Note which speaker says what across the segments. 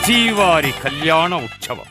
Speaker 1: శ్రీవారి కళ్యాణ ఉత్సవం.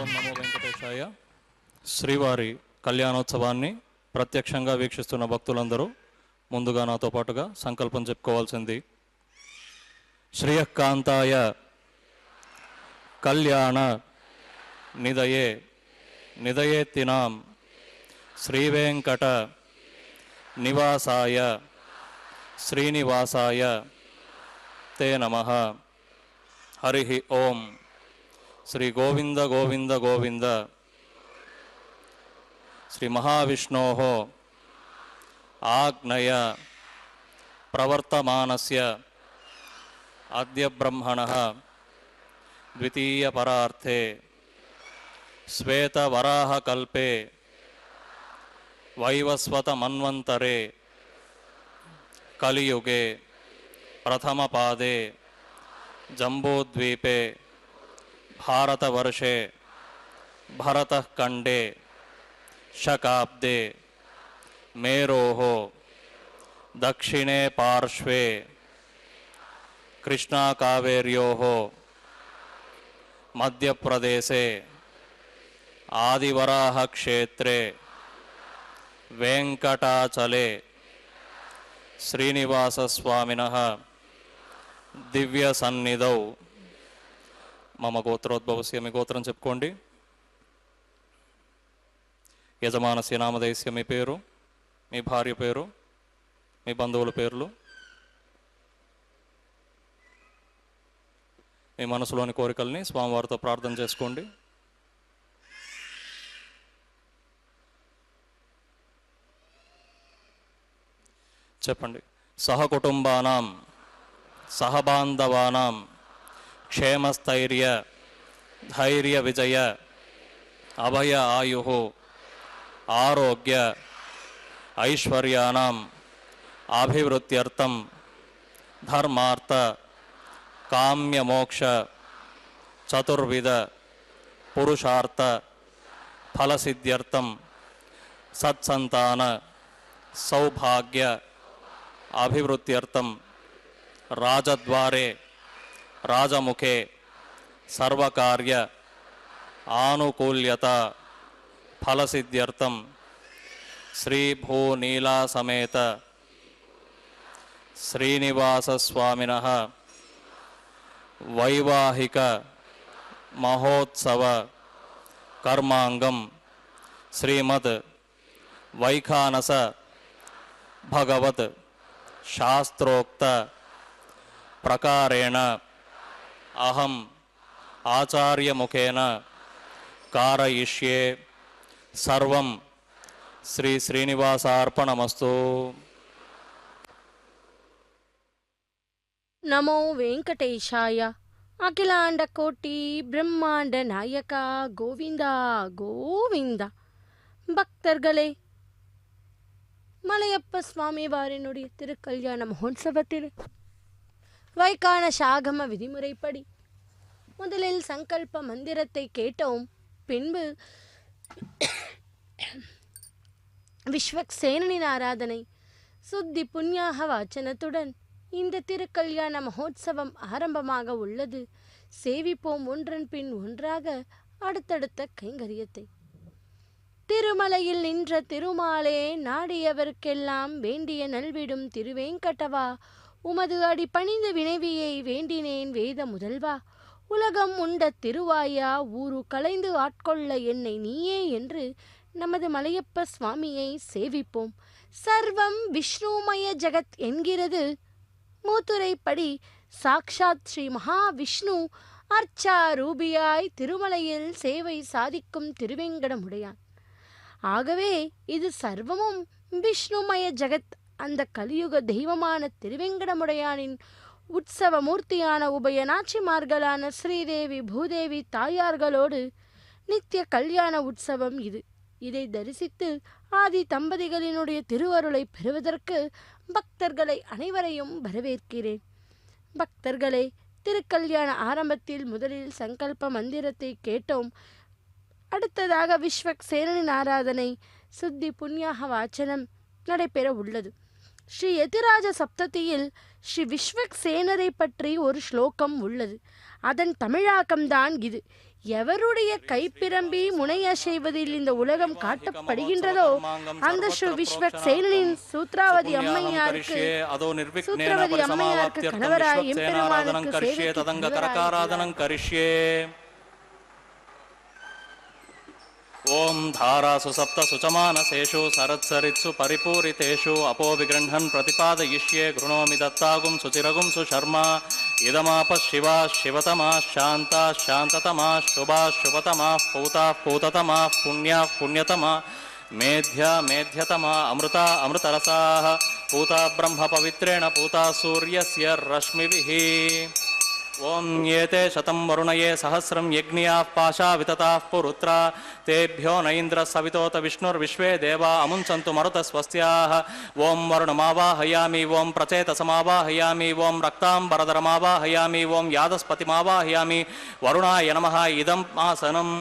Speaker 2: ఓం నమో వెంకటేశాయ. శ్రీవారి కళ్యాణోత్సవాన్ని ప్రత్యక్షంగా వీక్షిస్తున్న భక్తులందరూ ముందుగా నాతో పాటుగా సంకల్పం చెప్పుకోవాల్సింది. శ్రియకాంతాయ కళ్యాణ నిదయే నిదయేత్తినాం శ్రీవేంకట నివాసాయ శ్రీనివాసాయ తే నమః. హరి ఓం. శ్రీ గోవింద గోవింద గోవింద. శ్రీ మహావిష్ణోః ఆజ్ఞయ ప్రవర్తమానస్య అద్య బ్రహ్మణః ద్వితీయపరార్థే శ్వేతవరాహకల్పే వైవస్వతమన్వంతరే కలియుగే ప్రథమపాదే జంబూద్వీపే భారతవర్షే భరతఖండే శకాబ్దే మేరోః దక్షిణే పార్శ్వే కృష్ణాకావేర్యోః మధ్యప్రదేశే ఆదివరాహక్షేత్రే వెంకటాచలే శ్రీనివాసస్వామినః దివ్య సన్నిధౌ. మమ గోత్రోద్భవస్య, మీ గోత్రం చెప్పుకోండి. యజమానస్య నామధేయస్య, మీ పేరు, మీ భార్య పేరు, మీ బంధువుల పేర్లు, మీ మనసులోని కోరికల్ని స్వామివారితో ప్రార్థన చేసుకోండి. చెప్పండి. సహకుటుంబానాం సహబాంధవానాం క్షేమస్థైర్య ధైర్య విజయ అభయ ఆయుః ఆరోగ్య ఐశ్వర్యానాం అభివృద్ధ్యర్థం ధర్మార్థ కామ్యమోక్ష చతుర్విధ పురుషార్థ ఫలసిద్ధ్యర్థం సత్సంతాన సౌభాగ్య అభివృద్ధ్యర్థం రాజద్వారే రాజముఖే సర్వకార్య ఆనుకూల్యత ఫలసిద్ధ్యర్థం శ్రీభూనీలా సమేత శ్రీనివాసస్వామినః వైవాహిక మహోత్సవ కర్మాంగం శ్రీమద్ వైఖానస భగవత్ శాస్త్రోక్త ప్రకారేణ అహం ఆచార్యముఖేన కారయిష్యే. సర్వం శ్రీ శ్రీనివాసార్పణమస్తు.
Speaker 3: నమో వెంకటేశాయ. అఖిలాండ కోటి பிரம்மாண்ட நாயகா கோவிந்தா கோவிந்தா. பக்தர்களே, மலையப்ப சுவாமி வாரினுடைய திருக்கல்யாண மகோத்சவத்தில் வைகான சாகம விதிமுறைப்படி முதலில் சங்கல்ப மந்திரத்தை கேட்டோம். பின்பு விஸ்வக்சேனனின் ஆராதனை சுத்தி புண்ணியாக வாச்சனத்துடன் இந்த திருக்கல்யாண மகோத்சவம் ஆரம்பமாக உள்ளது. சேவிப்போம் ஒன்றன் பின் ஒன்றாக அடுத்தடுத்த கைங்கரியத்தை. திருமலையில் நின்ற திருமாலே, நாடியவர்க்கெல்லாம் வேண்டிய நல்விடும் திருவேங்கடவா, உமது அடி பணிந்த வினைவியை வேண்டினேன் வேத முதல்வா. உலகம் உண்ட திருவாயா, ஊரு கலைந்து ஆட்கொள்ள என்னை நீயே என்று நமது மலையப்ப சுவாமியை சேவிப்போம். சர்வம் விஷ்ணுமய ஜகத் என்கிறது மூத்துரைப்படி சாக்ஷாத் ஸ்ரீ மகாவிஷ்ணு அர்ச்சா ரூபியாய் திருமலையில் சேவை சாதிக்கும் திருவேங்கடமுடையான். ஆகவே இது சர்வமும் விஷ்ணுமய ஜகத். அந்த கலியுக தெய்வமான திருவேங்கடமுடையானின் உற்சவ மூர்த்தியான உபய நாச்சிமார்களான ஸ்ரீதேவி பூதேவி தாயார்களோடு நித்திய கல்யாண உற்சவம் இது. இதை தரிசித்து ஆதி தம்பதிகளினுடைய திருவருளை பெறுவதற்கு பக்தர்களை அனைவரையும் வரவேற்கிறேன். பக்தர்களே, திருக்கல்யாண ஆரம்பத்தில் முதலில் சங்கல்ப மந்திரத்தை கேட்டோம். அடுத்ததாக விஸ்வக்சேனனின் ஆராதனை சுத்தி புண்ணியாக வாச்சனம் நடைபெற உள்ளது. ஸ்ரீ யதிராஜ சப்ததியில் ஸ்ரீ விஸ்வக்சேனரை பற்றி ஒரு ஸ்லோகம் உள்ளது. அதன் தமிழாக்கம்தான் இது. எவருடைய கைப்பிரம்பி முனையசைவதில் இந்த உலகம் காட்டப்படுகின்றதோ அந்த ஸ்ரீ விஸ்வக்சேனனின் சூத்ராவதி அம்மையாருக்கு கணவராய் எம்பெருமானுக்கு
Speaker 2: ओम धारासु सप्तसु च मानसेषु सरत्सरित्सु परिपूरितेषु अपो विगृह्णन् प्रतिपादयिष्ये गृणोमि दत्तागुं सुचिरगुं सुशर्मा इदमापः शिवा शिवतमाः शान्ताः शान्ततमाः शुभाः शुभतमाः पूताः पूततमाः पुण्याः पुण्यतमा मेध्या मेध्यतमा अमृता अमृतरसाः पूता ब्रह्मपवित्रेण पूता सूर्यस्य रश्मिभिः ओम येते शतं वरुणये सहस्रं यज्ञियाः पाशा वितताः पुरुत्रा तेभ्यो न इन्द्रः सवितोत विष्णुर्विश्वे देवा अमुञ्चन्तु मरुतस्वस्याः ओम वरुणमावाहयामि ओम प्रचेतसमावाहयामि ओम रक्ताम्बरधरमावाहयामि ओम यादस्पतिमावाहयामि वरुणाय नमः इदम् आसनम्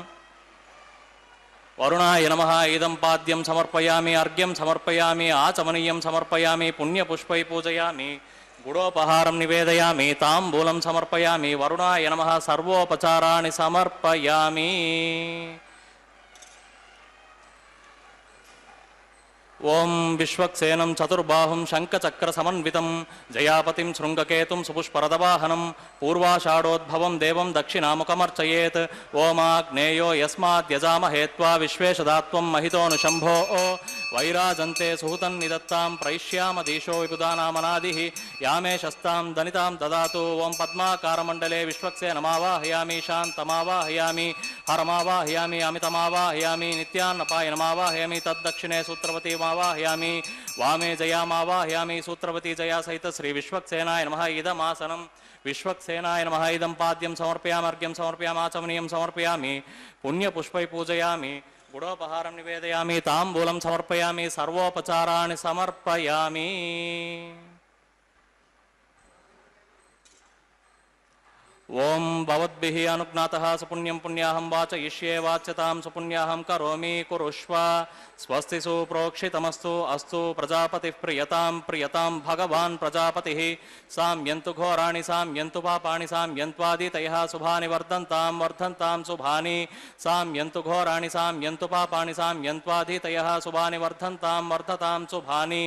Speaker 2: वरुणाय नमः इदं पाद्यं समर्पयामि अर्घ्यं समर्पयामि आचमनीयं समर्पयामि पुण्यपुष्पै पूजयामि गुडोपहारं निवेदयामि ताम्बूलं समर्पयामि वरुणाय नमः सर्वोपचाराणि समर्पयामि ओम विश्वक्सेनं चतुर्बाहुं शङ्खचक्रसमन्वितं जयापतिं शृङ्गकेतुं सुपुष्परदवाहनं पूर्वाषाढोद्भवं देवं दक्षिणामुखमर्चयेत् ओमाग्नेयो यस्माद्यजामहे त्वा विश्वेशदात्वं महितोऽनुशम्भो वैराजन्ते सुहुतं निदत्तां प्रैष्यामधीशो विबुधानामनादिः यामे शस्तां दनितां ददातु ओं पद्माकारमण्डले विश्वक्सेनमावाहयामि शान्तमावाहयामि हरमावाहयामि अमितमावाहयामि नित्यान्नपायनमावाहयामि तद्दक्षिणे सूत्रवती मावाहयामि वामे जयामावाहयामि सूत्रवती जया सहित श्री विश्वक्सेनाय नमः इदमासनं विश्वक्सेनाय नमः इदं पाद्यं समर्पयामि अर्घ्यं समर्पयामि आचमनीयं समर्पयामि पुण्यपुष्पै पूजयामि गुडोपहारं निवेदयामि ताम्बूलं समर्पयामि सर्वोपचाराणि समर्पयामि ओम भवद्भिः अनुज्ञातः सुपुण्यं पुण्याहं वाचयिष्ये वाच्यतां सुपुण्याहं करोमि कुरुष्व स्वस्ति सुप्रोक्षितमस्तु अस्तु प्रजापतिः प्रियतां प्रियतां भगवान् प्रजापतिः साम्यन्तु घोराणि साम्यन्तु पापाणि साम्यन्त्वादितयः शुभानि वर्धन्तां वर्धन्तां शुभानि साम्यन्तु घोराणि साम्यन्तु पापाणि साम्यन्त्वादितयः शुभानि वर्धन्तां वर्धतां शुभानि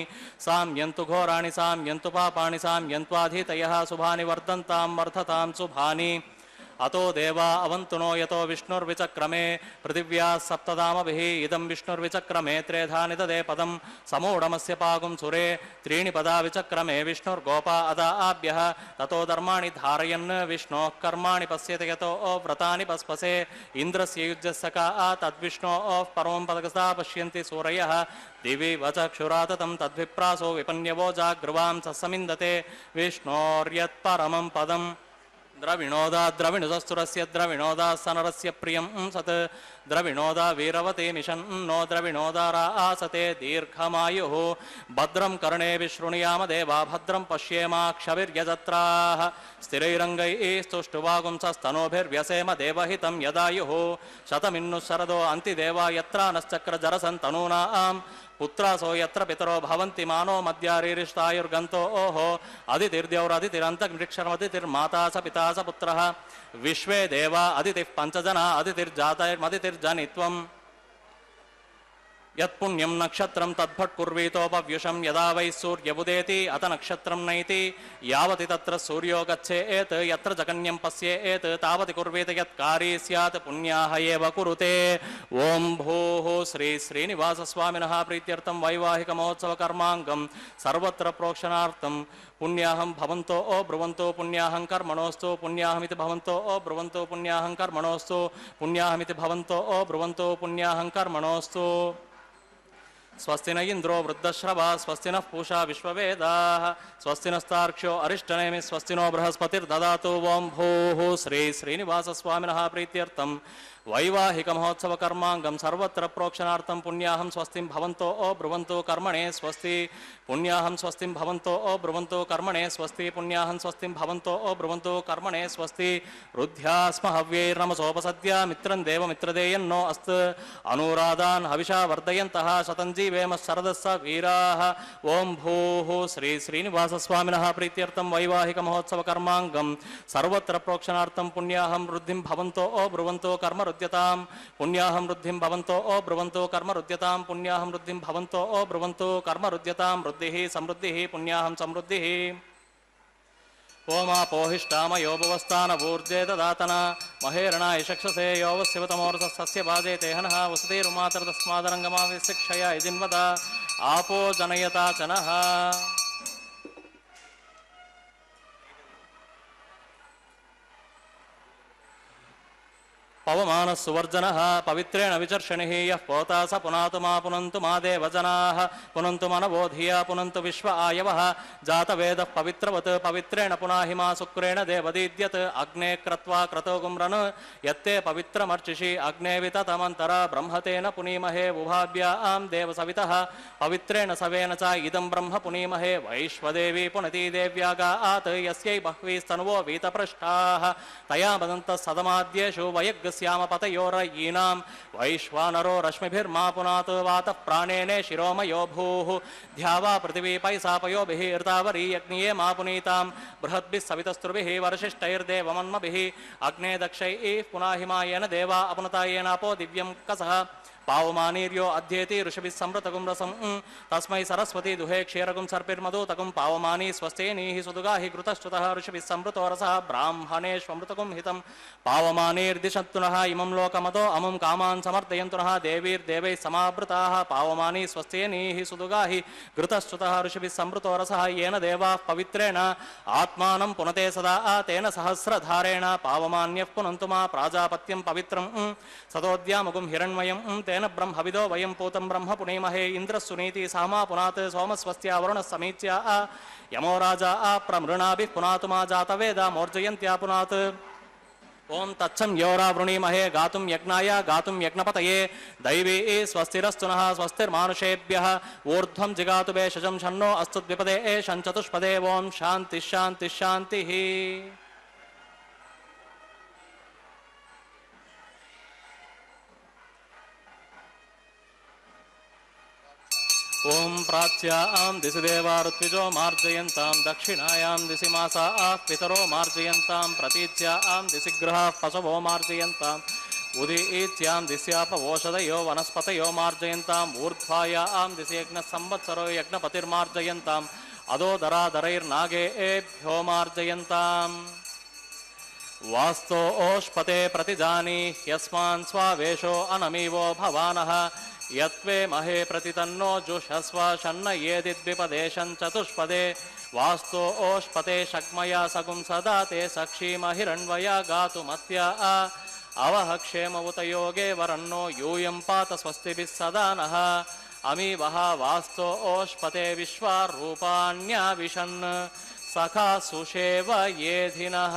Speaker 2: साम्यन्तु घोराणि साम्यन्तु पापाणि साम्यन्त्वादितयः शुभानि वर्धन्तां वर्धतां शुभानि अतो देवा अवन्तुनो यतो विष्णुर्विचक्रमे पृथिव्या सप्तधामभिः इदं विष्णुर्विचक्रमे त्रेधा निददे पदं समूढमस्य पागुं सुरे त्रीणि पदा विचक्रमे विष्णुर्गोपा अदाभ्यः ततो धर्माणि धारयन् विष्णोः कर्माणि पश्यति यतो व्रतानि पस्पसे इन्द्रस्य युज्यस्सका तद्विष्णोः परमं पदकसा पश्यन्ति सूरयः दिवि वचक्षुराततं तद्विप्रासो विपन्यवो जाग्रुवां ससमिन्दते विष्णोर्यत्परमं पदम् द्रविणोदा द्रविणुदस्तुरस्य द्रविणोदा सनरस्य प्रियं सत् द्रविणोदा वीरवते निशन्नो द्रविणोदारा आसते दीर्घमायुः भद्रं कर्णेभिः शृणुयाम देवा भद्रं पश्येमाक्षभिर्यजत्राः स्थिरैरङ्गैः स्तुष्टुवागुंसस्तनूभिर्व्यसेम देवहितं यदायुः शतमिन्नुः शरदो अन्तिदेवा यत्रानश्चक्रजरसन्तनूनाम् पुत्रासो यत्र पितरो भवन्ति मानो मध्यारीरिष्टायुर्गन्तो ओहो अदितिर्द्यौरदितिरन्तरिक्षरमदितिर्माता स पिता स पुत्रः विश्वे देवा अदितिः पञ्चजना अदितिर्जातैर्मदितिर्जनित्वम् यत्पुण्यं नक्षत्रं तद्भट्कुर्वीतोपव्युषं यदा वै सूर्यबुदेति अत नक्षत्रं नैति यावति तत्र सूर्यो गच्छेत् यत्र जगन्यं पश्येत् तावति कुर्वीत यत्कारी स्यात् पुण्याः एव कुरुते ओम भूः श्री श्रीनिवासस्वामिनः प्रीत्यर्थं वैवाहिकमहोत्सवकर्माङ्गं सर्वत्र प्रोक्षणार्थं पुण्याहं भवन्तो ब्रुवन्तो पुण्याहं कर्मणोस्तु पुण्याहमिति भवन्तो ब्रुवन्तो पुण्याहं कर्मणोस्तु पुण्याहमिति भवन्तो ब्रुवन्तो पुण्याहं कर्मणोस्तु स्वस्ति न इंद्रो वृद्धश्रवा स्वस्ति नः पूषा विश्ववेदाः स्वस्ति नस्तार्क्ष्यो अरिष्टनेमि स्वस्ति नो बृहस्पतिर्ददातु ओं भूः श्री श्रीनिवासस्वामिनः प्रीत्यर्थं वैवाहिक महोत्सव कर्मांगम सर्वत्र प्रोक्षणार्थं पुण्याहं स्वस्तिं भवन्तो ब्रुवन्तो कर्मणे स्वस्ति पुण्याहं स्वस्तिं भवन्तो ब्रुवन्तो कर्मणे स्वस्ति पुण्याहं स्वस्तिं भवन्तो ब्रुवन्तो कर्मणे स्वस्ति रुद्ध्यास्म हव्यैर्नमसोपसद्य मित्रं देवमित्रदेयन्नो अस्त अनुराधान् हविषा वर्धयन्तः शतं जीवेम शरदस्स वीराः ओं भूः श्री श्रीनिवासस्वामिनः प्रीत्यर्थं वैवाहिक महोत्सव कर्मांगम सर्वत्र प्रोक्षणार्थं पुण्याहं वृद्धिं भवन्तो ब्रुवन्तो कर्म रुद्यतां पुण्याहं वृद्धिं भवन्तो ब्रुवन्तो कर्म रुद्यतां पुण्याहं वृद्धिं भवन्तो ब्रुवन्तो कर्म रुद्यतां वृद्धिः समृद्धिः पुण्याहं समृद्धिः ओमापोहिष्टामयोपवस्थानवूर्जे ददातना महेरणाय चक्षसे योवस्यवतमोरसस्य बाजे तेहनः वसतिरुमातरतस्मादरङ्गमाविशिक्षया इदिन्वदा आपो जनयता चनः पवमान सुवर्जनः पवित्रेण विचर्षणिः यः पोता स पुनातु मा पुनन्तु मा देवजनाः पुनन्तु मनवोधिया पुनन्तु विश्व आयवः जातवेदः पवित्रवत् पवित्रेण पुनाहि मा शुक्रेण देवदीद्यत् अग्ने क्रत्वा क्रतो गुम्रन् यत्ते पवित्रमर्चिषि अग्ने विततमन्तर ब्रह्मतेन पुनीमहे उभाभ्यां देवसवितः पवित्रेण सवेन च इदं ब्रह्म पुनीमहे वैश्वदेवी पुनती देव्यागात् यस्यै बह्वीस्तनुवो वीतपृष्ठाः तया वदन्तः सदमाद्येषु वयग् श्यामपतयोरयीनां वैश्वानरो रश्मिभिर्मा पुनात् वातः प्राणेने शिरोमयो भूः ध्यावा पृथिवी पैसापयोभिः ऋतावरी यज्ञिये मा पुनीतां बृहद्भिः सवितस्त्रुभिः वरशिष्टैर्देवमन्मभिः अग्ने दक्षैः पुनाहिमायेन देवा अपनुतायेनापो दिव्यं कसः पावमानीर्यो अध्येति ऋषभिः संवृतकुं रसं तस्मै सरस्वती दुहे क्षीरकुं सर्पिर्मधुतकुं पावमानी स्वस्तेनीः सुदुगाहि घृतश्च्युतः ऋषभिः संवृतो रसः ब्राह्मणेष्वमृतकुं हितं पावमानीर्दिशन्तु नः इमं लोकमतो अमुं कामान् समर्दयन्तु नः देवीर्देवैः समावृताः पावमानी स्वस्तेनीः सुदुगाहि घृतश्च्युतः ऋषभिः संवृतो रसः येन देवाः पवित्रेण आत्मानं पुनते सदा तेन सहस्रधारेण पावमान्यः पुनन्तु मा प्राजापत्यं पवित्रं सतोद्यामुगुं हिरण्मयं तेन ब्रह्मविदो वयं पूतं ब्रह्म पुनीमहे इन्द्रः सुनीति सामा पुनात् सोमस्वस्त्या वरुणः समीच्या यमो राजा प्रमृणाभिः पुनातु मा जातवेदा मोर्जयन्त्या पुनात् ओं तत्सं योरा वृणीमहे गातुं यज्ञाय गातुं यज्ञपतये दैवी स्वस्तिरस्तु नः स्वस्तिर्मानुषेभ्यः ऊर्ध्वं जिगातु भेषजं शन्नो अस्तु द्विपदे शञ्चतुष्पदे ओं शान्तिः शान्तिः शान्तिः ओं प्राच्यां दिशि देवा ऋत्विजो मार्जयन्तां दक्षिणायां दिशि मासाः पितरो मार्जयन्तां प्रतीच्यां दिशि गृहाः पशवो मार्जयन्ताम् उदीच्यां दिश्यापवोषधयो वनस्पतयो मार्जयन्ताम् ऊर्ध्वायां दिशि यज्ञसंवत्सरो यज्ञपतिर्मार्जयन्ताम् अदोदरादरैर्नागेभ्यो मार्जयन्ताम् वास्तो ओष्पते प्रतिजानी ह्यस्मान् स्वावेशो अनमीवो भवानः यत्वे महे प्रतितन्नो जुषस्व शन्न येदिद्विपदेशं चतुष्पदे वास्तो ओष्पते शग्मया सगुं सदा ते सक्षीमहिरण्वया गातुमत्या अवह क्षेम उत योगे वरन्नो यूयं पात स्वस्तिभिः सदा नः अमीवः वास्तो ओष्पते विश्वारूपाण्याविशन् सखा सुषेव येधिनः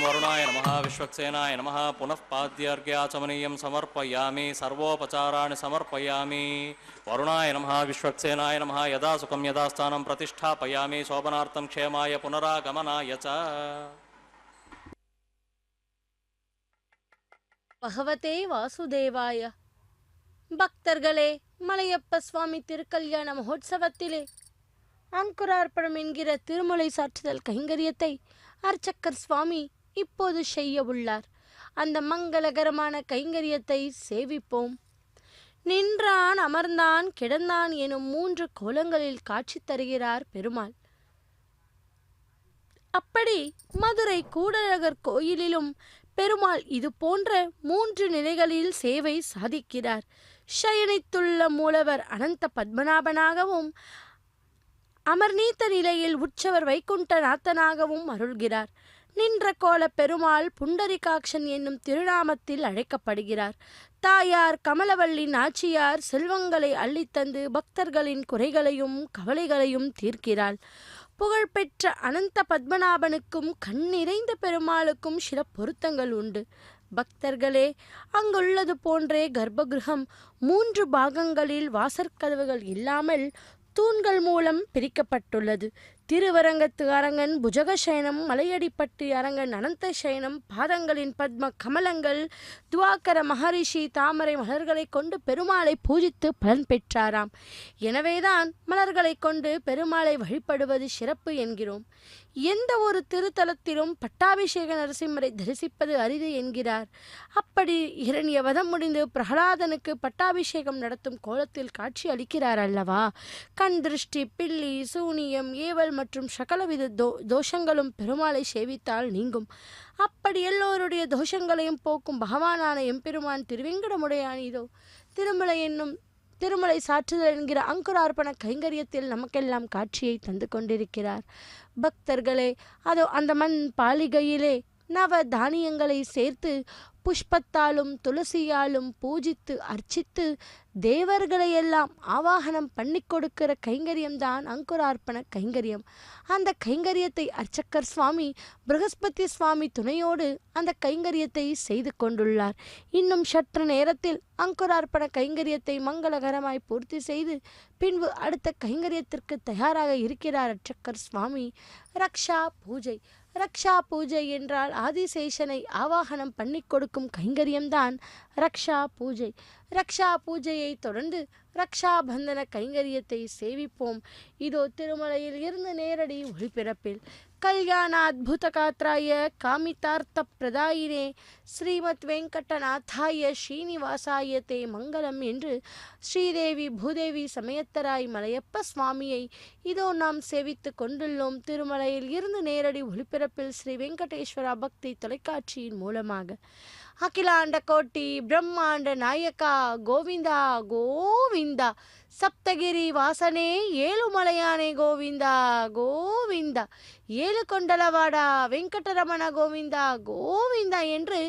Speaker 2: वरुणाय नमः विश्वक्सेनाय नमः पुनः पाद्यार्घ्याचमनीयं समर्पयामि सर्वोपचाराणि समर्पयामि वरुणाय नमः विश्वक्सेनाय नमः यदा सुखं यदा स्थानं प्रतिष्ठापयामि शोभनार्थं क्षेमाय पुनरागमनाय च
Speaker 3: பகவதே வாசுதேவாய. பக்தர்களே, மலையப்ப சுவாமி திருக்கல்யாண மகோத்சவத்திலே அங்குரார்ப்பணம் என்கிற திருமுலை சாற்றுதல் கைங்கரியத்தை அர்ச்சக்கர் சுவாமி இப்போது செய்ய உள்ளார். அந்த மங்களகரமான கைங்கரியத்தை சேவிப்போம். நின்றான், அமர்ந்தான், கிடந்தான் எனும் 3 கோலங்களில் காட்சி தருகிறார் பெருமாள். அப்படி மதுரை கூடழகர் கோயிலிலும் பெருமாள் இது போன்ற 3 நிலைகளில் சேவை சாதிக்கிறார். ஷயனித்துள்ள மூலவர் அனந்த பத்மநாபனாகவும் அமர்நீத்த நிலையில் உற்சவர் வைகுண்டநாதனாகவும் அருள்கிறார். நின்ற கோல பெருமாள் புண்டரிகாக்ஷன் என்னும் திருநாமத்தில் அழைக்கப்படுகிறார். தாயார் கமலவள்ளி நாச்சியார் செல்வங்களை அள்ளித்தந்து பக்தர்களின் குறைகளையும் கவலைகளையும் தீர்க்கிறாள். புகழ்பெற்ற அனந்த பத்மநாபனுக்கும் கண்ணிறைந்த பெருமாளுக்கும் சில பொருத்தங்கள் உண்டு. பக்தர்களே, அங்குள்ளது போன்றே கர்ப்பகிருகம் 3 பாகங்களில் வாசற்கதவுகள் இல்லாமல் தூண்கள் மூலம் பிரிக்கப்பட்டுள்ளது. திருவரங்கத்து அரங்கன் புஜகசயனம், மலையடிப்பட்டி அரங்கன் அனந்த சயனம், பாதங்களின் பத்ம கமலங்கள், துவாக்கர மகரிஷி தாமரை மலர்களை கொண்டு பெருமாளை பூஜித்து பலன் பெற்றாராம். எனவேதான் மலர்களை கொண்டு பெருமாளை வழிபடுவது சிறப்பு என்கிறோம். எந்த ஒரு திருத்தலத்திலும் பட்டாபிஷேக நரசிம்மரை தரிசிப்பது அரிது என்கிறார். அப்படி இரணிய வதம் முடிந்து பிரகலாதனுக்கு பட்டாபிஷேகம் நடத்தும் கோலத்தில் காட்சி அளிக்கிறார் அல்லவா. கண் திருஷ்டி, பில்லி, சூனியம், ஏவல் மற்றும் சகலவித தோஷங்களும் பெருமாளை சேவித்தால் நீங்கும். அப்படி எல்லோருடைய தோஷங்களையும் போக்கும் பகவானான எம்பெருமான் திருவேங்கடமுடையான் இதோ திருமலை சாற்றுதல் என்கிற அங்குரார்ப்பண கைங்கரியத்தில் நமக்கெல்லாம் காட்சியை தந்து கொண்டிருக்கிறார். பக்தர்களே, அதோ அந்த மண் பாலிகையிலே நவ தானியங்களை சேர்த்து புஷ்பத்தாலும் துளசியாலும் பூஜித்து அர்ச்சித்து தேவர்களையெல்லாம் ஆவாகனம் பண்ணி கொடுக்கிற கைங்கரியம்தான் அங்குரார்ப்பண கைங்கரியம். அந்த கைங்கரியத்தை அர்ச்சக்கர் சுவாமி பிரகஸ்பதி சுவாமி துணையோடு அந்த கைங்கரியத்தை செய்து கொண்டுள்ளார். இன்னும் சற்று நேரத்தில் அங்குரார்ப்பண கைங்கரியத்தை மங்களகரமாய் பூர்த்தி செய்து பின்பு அடுத்த கைங்கரியத்திற்கு தயாராக இருக்கிறார் அர்ச்சக்கர் சுவாமி. ரக்ஷா பூஜை. ரக்ஷா பூஜை என்றால் ஆதிசேஷனை ஆவாகனம் பண்ணி கொடுக்கும் கைங்கரியம்தான் ரக்ஷா பூஜை. ரக்ஷா பூஜையை தொடர்ந்து ரக்ஷாபந்தன கைங்கரியத்தை சேவிப்போம். இதோ திருமலையில் இருந்து நேரடி ஒளிபரப்பில் கல்யாண அத்புத காத்ராய காமிதார்த்த பிரதாயினே ஸ்ரீமத் வெங்கடநாதாய ஸ்ரீனிவாசாய தே மங்களம் என்று ஸ்ரீதேவி பூதேவி சமயத்தராய் மலையப்ப சுவாமியை இதோ நாம் சேவித்து கொண்டுள்ளோம். திருமலையில் இருந்து நேரடி ஒளிபரப்பில் ஸ்ரீ வெங்கடேஸ்வரா பக்தி தொலைக்காட்சியின் மூலமாக. அகிலாண்ட கோட்டி பிரம்மாண்ட நாயக்கா கோவிந்தா கோவிந்தா, சப்தகிரி வாசனே ஏழுமலையானே கோவிந்தா கோவிந்தா, ஏழு கொண்டலவாடா வெங்கடரமண கோவிந்தா கோவிந்தா என்று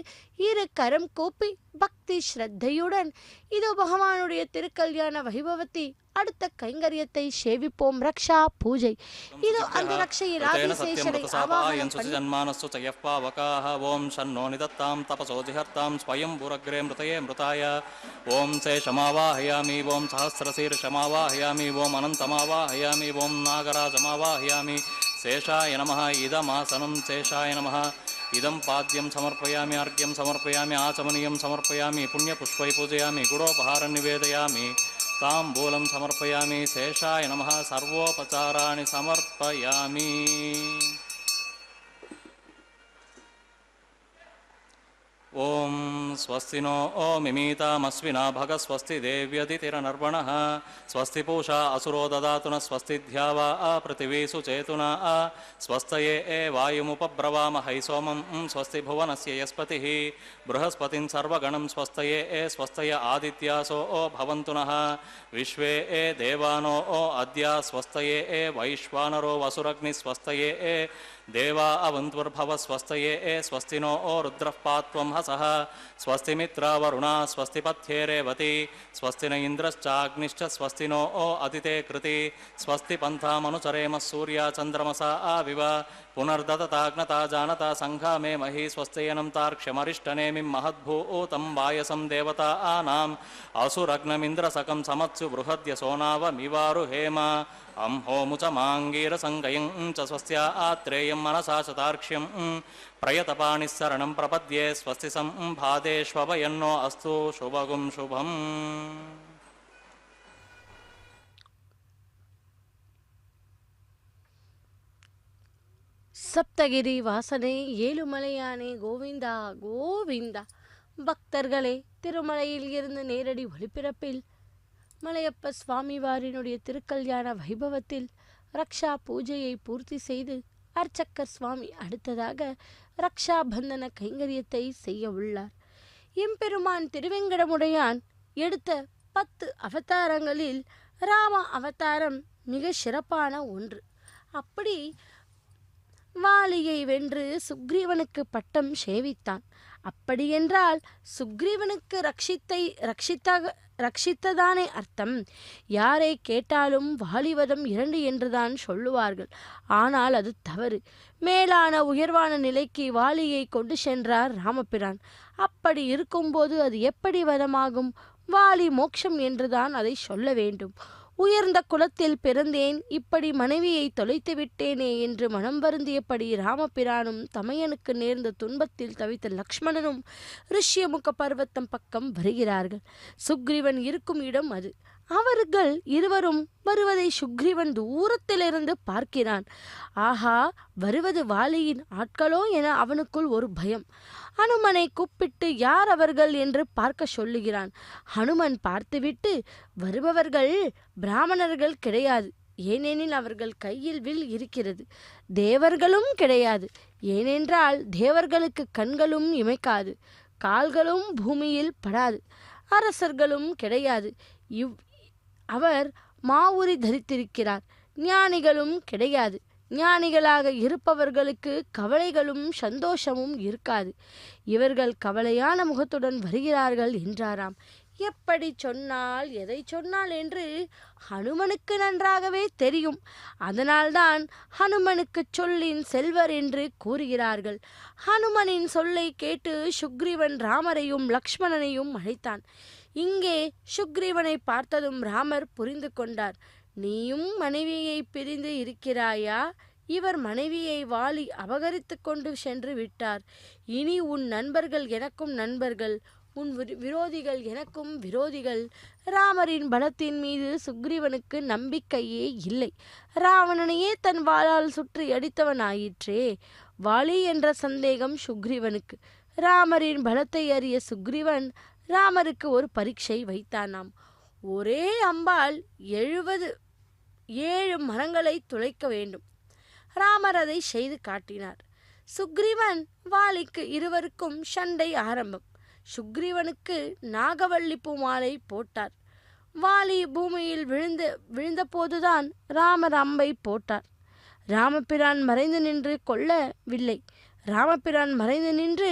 Speaker 3: 2 கரம் கூப்பி பக்தி ஸ்ரத்தையுடன் இதோ பகவானுடைய திருக்கல்யாண வைபவத்தை அடுத்த கைங்கரியத்தை சேவிப்போம். ரக்ஷா பூஜை. இதோ அந்த ரக்ஷையில் ஆதிசேஷனை
Speaker 2: ஓம் ஷன்னோ நிதத்தாம் தபசோ ஜிஹர்த்தாம் ஸ்வயம் புரக்ரே மிருதயே மிருதாய ஓம் சேஷமாவாஹயாமி ஓம் சஹஸ்ரசீர்ஷமாவாஹயாமி ஓம் அனந்தமாவாஹயாமி ஓம் நாகராஜமாவாஹயாமி சேஷாய நமः இதமாசனம் சேஷாய நமः இதம் பாத்யம் சமர்ப்பயாமி அர்க்யம் சமர்ப்பயாமி ஆச்சமனியம் சமர்ப்பயாமி புண்ணியபுஷ்பை பூஜயாமி குடோபஹாரம் நிவேதயாமி தாம்பூலம் சமர்ப்பயாமி சேஷாய நமः சர்வோபசாராணி சமர்ப்பயாமி. ஓம் ஸ்வஸ்தி நோ மிமீதாமஸ்வினா பக ஸ்வஸ்தி தேவ்யதிதிரநர்வணः ஸ்வஸ்தி பூஷா அசுரோ ததாது ந ஸ்வஸ்தி த்யாவா பிருத்திவீஷு சேதுனா ஸ்வஸ்தயே வாயுமுபப்ரவாமஹை சோமம் ஸ்வஸ்தி புவனஸ்ய யஸ்பதிः ப்ருஹஸ்பதிம் சர்வகணம் ஸ்வஸ்தயே ஸ்வஸ்தய ஆதித்யாசோ பவந்து நः விஸ்வே தேவானோ அத்யா ஸ்வஸ்தயே வைஸ்வானரோ வசுரக்னி ஸ்வஸ்தயே தேவா அவந்த்வர்பவ ஸ்வஸ்தயே ஸ்வஸ்தி நோ ருத்ரः பாத்வம் ஹசः ஸ்வஸ்தி மித்ரா வருணா ஸ்வஸ்தி பத்யே ரேவதி ஸ்வஸ்தி ந இந்திரश्चाग्निश्च ஸ்வஸ்தி நோ அதிதே கிருதி ஸ்வஸ்தி பந்தாமனுச்சரேம சூர்யா சந்திரமசா ஆவிவ புனர்தததாக்னதா ஜானதா சங்காமே மஹி ஸ்வஸ்தயனம் தார்க்ஷ்யமரிஷ்டநேமிம் மஹத்பூதம் வாயசம் தேவதா ஆனாம் அசுரக்னமிந்திரசகம் சமத்சு ப்ருஹத்ய சோனாவமிவாரு ஹேம அம்ஹோமுச்ச மாங்கீரசங்கயம் ச ஸ்வஸ்யா ஆத்ரேயம் மனசா சதார்க்ஷ்யம் பிரயதபாணிசரணம் பிரபத்யே ஸ்வஸ்தி சம்பாதேஷ்வபயன்னோ அஸ்து சுபகும் சுபம்.
Speaker 3: சப்தகிரி வாசனே ஏழுமலையானே கோவிந்தா கோவிந்தா. பக்தர்களே, திருமலையில் இருந்து நேரடி ஒளிபரப்பில் மலையப்ப சுவாமிவாரினுடைய திருக்கல்யாண வைபவத்தில் ரக்ஷா பூஜையை பூர்த்தி செய்து அர்ச்சக்கர் சுவாமி அடுத்ததாக ரக்ஷா பந்தன கைங்கரியத்தை செய்ய உள்ளார். எம்பெருமான் திருவேங்கடமுடையான் எடுத்த 10 அவதாரங்களில் ராம அவதாரம் மிக சிறப்பான ஒன்று. அப்படி வாலியை வென்று சுக்ரீவனுக்கு பட்டம் சேவித்தான். அப்படியென்றால் சுக்ரீவனுக்கு ரட்சித்ததானே அர்த்தம். யாரை கேட்டாலும் வாலிவதம் 2 என்றுதான் சொல்லுவார்கள். ஆனால் அது தவறு. மேலான உயர்வான நிலைக்கு வாலியை கொண்டு சென்றார் ராமபிரான். அப்படி இருக்கும்போது அது எப்படி வதமாகும்? வாலி மோட்சம் என்றுதான் அதை சொல்ல வேண்டும். உயர்ந்த குலத்தில் பிறந்தேன், இப்படி மனைவியை தொலைத்து விட்டேனே என்று மனம் வருந்தியபடி ராமபிரானும் தமையனுக்கு நேர்ந்த துன்பத்தில் தவித்த லக்ஷ்மணனும் ரிஷ்யமுக பர்வத்தம் பக்கம் வருகிறார்கள். சுக்ரீவன் இருக்கும் இடம் அது. அவர்கள் இருவரும் வருவதை சுக்ரீவன் தூரத்திலிருந்து பார்க்கிறான். ஆஹா, வருவது வாலியின் ஆட்களோ என அவனுக்குள் ஒரு பயம். ஹனுமனை கூப்பிட்டு யார் அவர்கள் என்று பார்க்க சொல்லுகிறான். ஹனுமன் பார்த்துவிட்டு, வருபவர்கள் பிராமணர்கள் கிடையாது, ஏனெனில் அவர்கள் கையில் வில் இருக்கிறது. தேவர்களும் கிடையாது, ஏனென்றால் தேவர்களுக்கு கண்களும் இமைக்காது, கால்களும் பூமியில் படாது. அரசர்களும் கிடையாது, அவர் மாவுரி தரித்திருக்கிறார். ஞானிகளும் கிடையாது, ஞானிகளாக இருப்பவர்களுக்கு கவலைகளும் சந்தோஷமும் இருக்காது. இவர்கள் கவலையான முகத்துடன் வருகிறார்கள் என்றாராம். எப்படி சொன்னால் எதை சொன்னால் என்று ஹனுமனுக்கு நன்றாகவே தெரியும். அதனால்தான் ஹனுமனுக்கு சொல்லின் செல்வர் என்று கூறுகிறார்கள். ஹனுமனின் சொல்லை கேட்டு சுக்ரீவன் ராமரையும் லக்ஷ்மணனையும் அழைத்தான். இங்கே சுக்ரீவனை பார்த்ததும் ராமர் புரிந்து கொண்டார். நீயும் மனைவியை பிரிந்து இருக்கிறாயா? இவர் மனைவியை வாலி அபகரித்து கொண்டு சென்று விட்டார். இனி உன் நண்பர்கள் எனக்கும் நண்பர்கள், உன் விரோதிகள் எனக்கும் விரோதிகள். ராமரின் பலத்தின் மீது சுக்ரீவனுக்கு நம்பிக்கையே இல்லை. ராவணனையே தன் வாளால் சுற்றி அடித்தவனாயிற்றே. வாலி என்ற சந்தேகம் சுக்ரீவனுக்கு. ராமரின் பலத்தை அறிய சுக்ரீவன் ராமருக்கு ஒரு பரீட்சை வைத்தானாம். ஒரே அம்பால் 7 மரங்களை துளைக்க வேண்டும். ராமர் அதை செய்து காட்டினார். சுக்ரீவன் வாலிக்கு இருவருக்கும் சண்டை ஆரம்பம். சுக்ரீவனுக்கு நாகவல்லி பூ மாலை போட்டார். வாலி பூமியில் விழுந்த போதுதான் ராமர் அம்பை போட்டார். ராமபிரான் மறைந்து நின்று கொல்லவில்லை, ராமபிரான் மறைந்து நின்று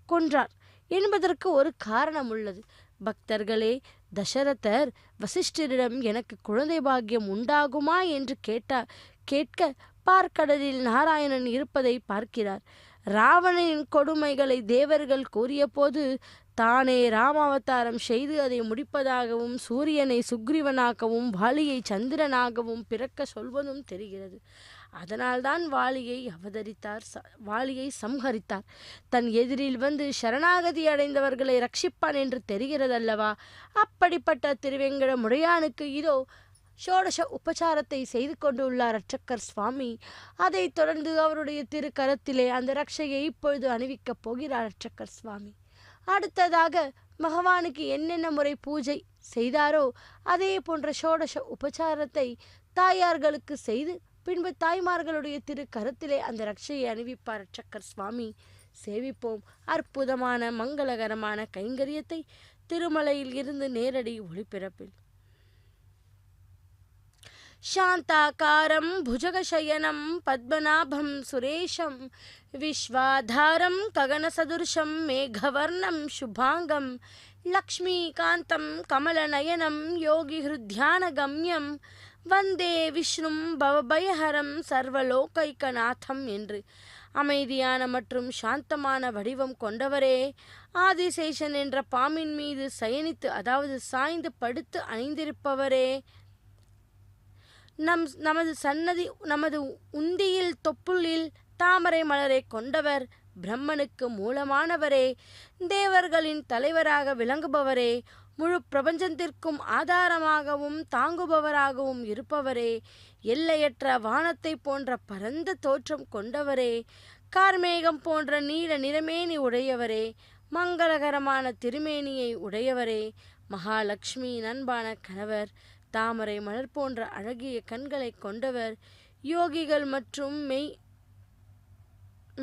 Speaker 3: கொன்றார் என்பதற்கு ஒரு காரணம் உள்ளது. பக்தர்களே, தசரதர் வசிஷ்டரிடம் எனக்கு குழந்தை பாக்கியம் உண்டாகுமா என்று கேட்க பார்க்கடலில் நாராயணன் இருப்பதை பார்க்கிறார். ராவணனின் கொடுமைகளை தேவர்கள் கூறிய போது தானே ராமாவதாரம் செய்து அதை முடிப்பதாகவும் சூரியனை சுக்ரீவனாகவும் வாலியை சந்திரனாகவும் பிறக்க சொல்வதும் தெரிகிறது. அதனால்தான் வாலியை சம்ஹரித்தார். தன் எதிரில் வந்து சரணாகதி அடைந்தவர்களை ரட்சிப்பான் என்று தெரிகிறதல்லவா? அப்படிப்பட்ட திருவேங்கடமுடையானுக்கு இதோ ஷோடச உபச்சாரத்தை செய்து கொண்டுள்ளார் அர்ச்சக்கர் சுவாமி. அதைத் தொடர்ந்து அவருடைய திருக்கரத்திலே அந்த ரட்சையை இப்பொழுது அணிவிக்கப் போகிறார் அர்ச்சக்கர் சுவாமி. அடுத்ததாக பகவானுக்கு என்னென்ன முறை பூஜை செய்தாரோ அதே போன்ற ஷோடச உபச்சாரத்தை தாயார்களுக்கு செய்து பின்பு தாய்மார்களுடைய திருக்கரத்திலே அந்த ரட்சையை அணிவிப்பார் அர்ச்சக்கர் சுவாமி. சேவிப்போம் அற்புதமான மங்களகரமான கைங்கரியத்தை திருமலையில் இருந்து நேரடி ஒளிபரப்பில். शान्ताकारं भुजगशयनं पद्मनाभं सुरेशं विश्वाधारं गगनसदृशं मेघवर्णं शुभांगं लक्ष्मीकान्तं कमलनयनं योगिहृद्यानगम्यं वन्दे विष्णुं भवभयहरं सर्वलोकैकनाथं என்று அமைதியான மற்றும் சாந்தமான வடிவம் கொண்டவரே, ஆதிசேஷன் என்ற பாம்பின் மீது சயனித்து அதாவது சாய்ந்து படுத்து அணிந்திருப்பவரே, நமது உந்தியில் தொப்புளில் தாமரை மலரை கொண்டவர், பிரம்மனுக்கு மூலமானவரே, தேவர்களின் தலைவராக விளங்குபவரே, முழு பிரபஞ்சத்திற்கும் ஆதாரமாகவும் தாங்குபவராகவும் இருப்பவரே, எல்லையற்ற வானத்தை போன்ற பரந்த தோற்றம் கொண்டவரே, கார்மேகம் போன்ற நீல நிறமேனி உடையவரே, மங்களகரமான திருமேனியை உடையவரே, மகாலட்சுமி அன்பான கணவர், தாமரை மலர் போன்ற அழகிய கண்களை கொண்டவர், யோகிகள் மற்றும்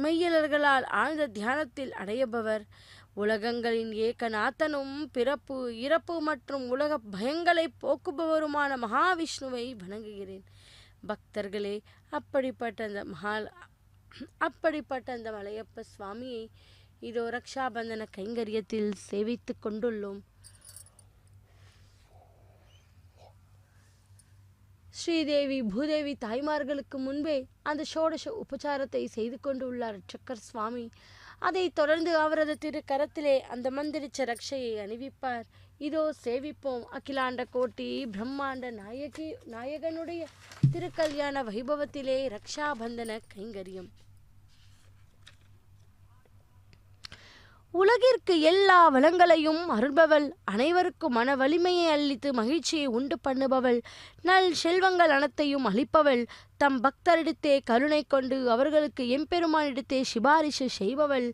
Speaker 3: மெய்யலர்களால் ஆழ்ந்த தியானத்தில் அடையபவர். உலகங்களின் ஏகநாதனும் பிறப்பு இறப்பு மற்றும் உலக பயங்களை போக்குபவருமான மகாவிஷ்ணுவை வணங்குகிறேன். பக்தர்களே, அப்படிப்பட்ட அந்த மலையப்ப சுவாமியை இதோ ரக்ஷாபந்தன கைங்கரியத்தில் சேவித்து கொண்டுள்ளோம். ஸ்ரீதேவி பூதேவி தாய்மார்களுக்கு முன்பே அந்த ஷோடச உபச்சாரத்தை செய்து கொண்டு உள்ளார் சக்கர் சுவாமி. அதைத் தொடர்ந்து அவரது திருக்கரத்திலே அந்த மந்திரிச்ச ரக்ஷையை அணிவிப்பார். இதோ சேவிப்போம். அகிலாண்ட கோட்டி பிரம்மாண்ட நாயகனுடைய திருக்கல்யாண வைபவத்திலே ரக்ஷாபந்தன கைங்கரியம். உலகிற்கு எல்லா வளங்களையும் அருள்பவள், அனைவருக்கும் மன வலிமையை அளித்து மகிழ்ச்சியை உண்டு பண்ணுபவள், நல் செல்வங்கள் அனைத்தையும் அளிப்பவள், தம் பக்தரிடத்தே கருணை கொண்டு அவர்களுக்கு எம்பெருமானிடத்தே சிபாரிசு செய்பவள்,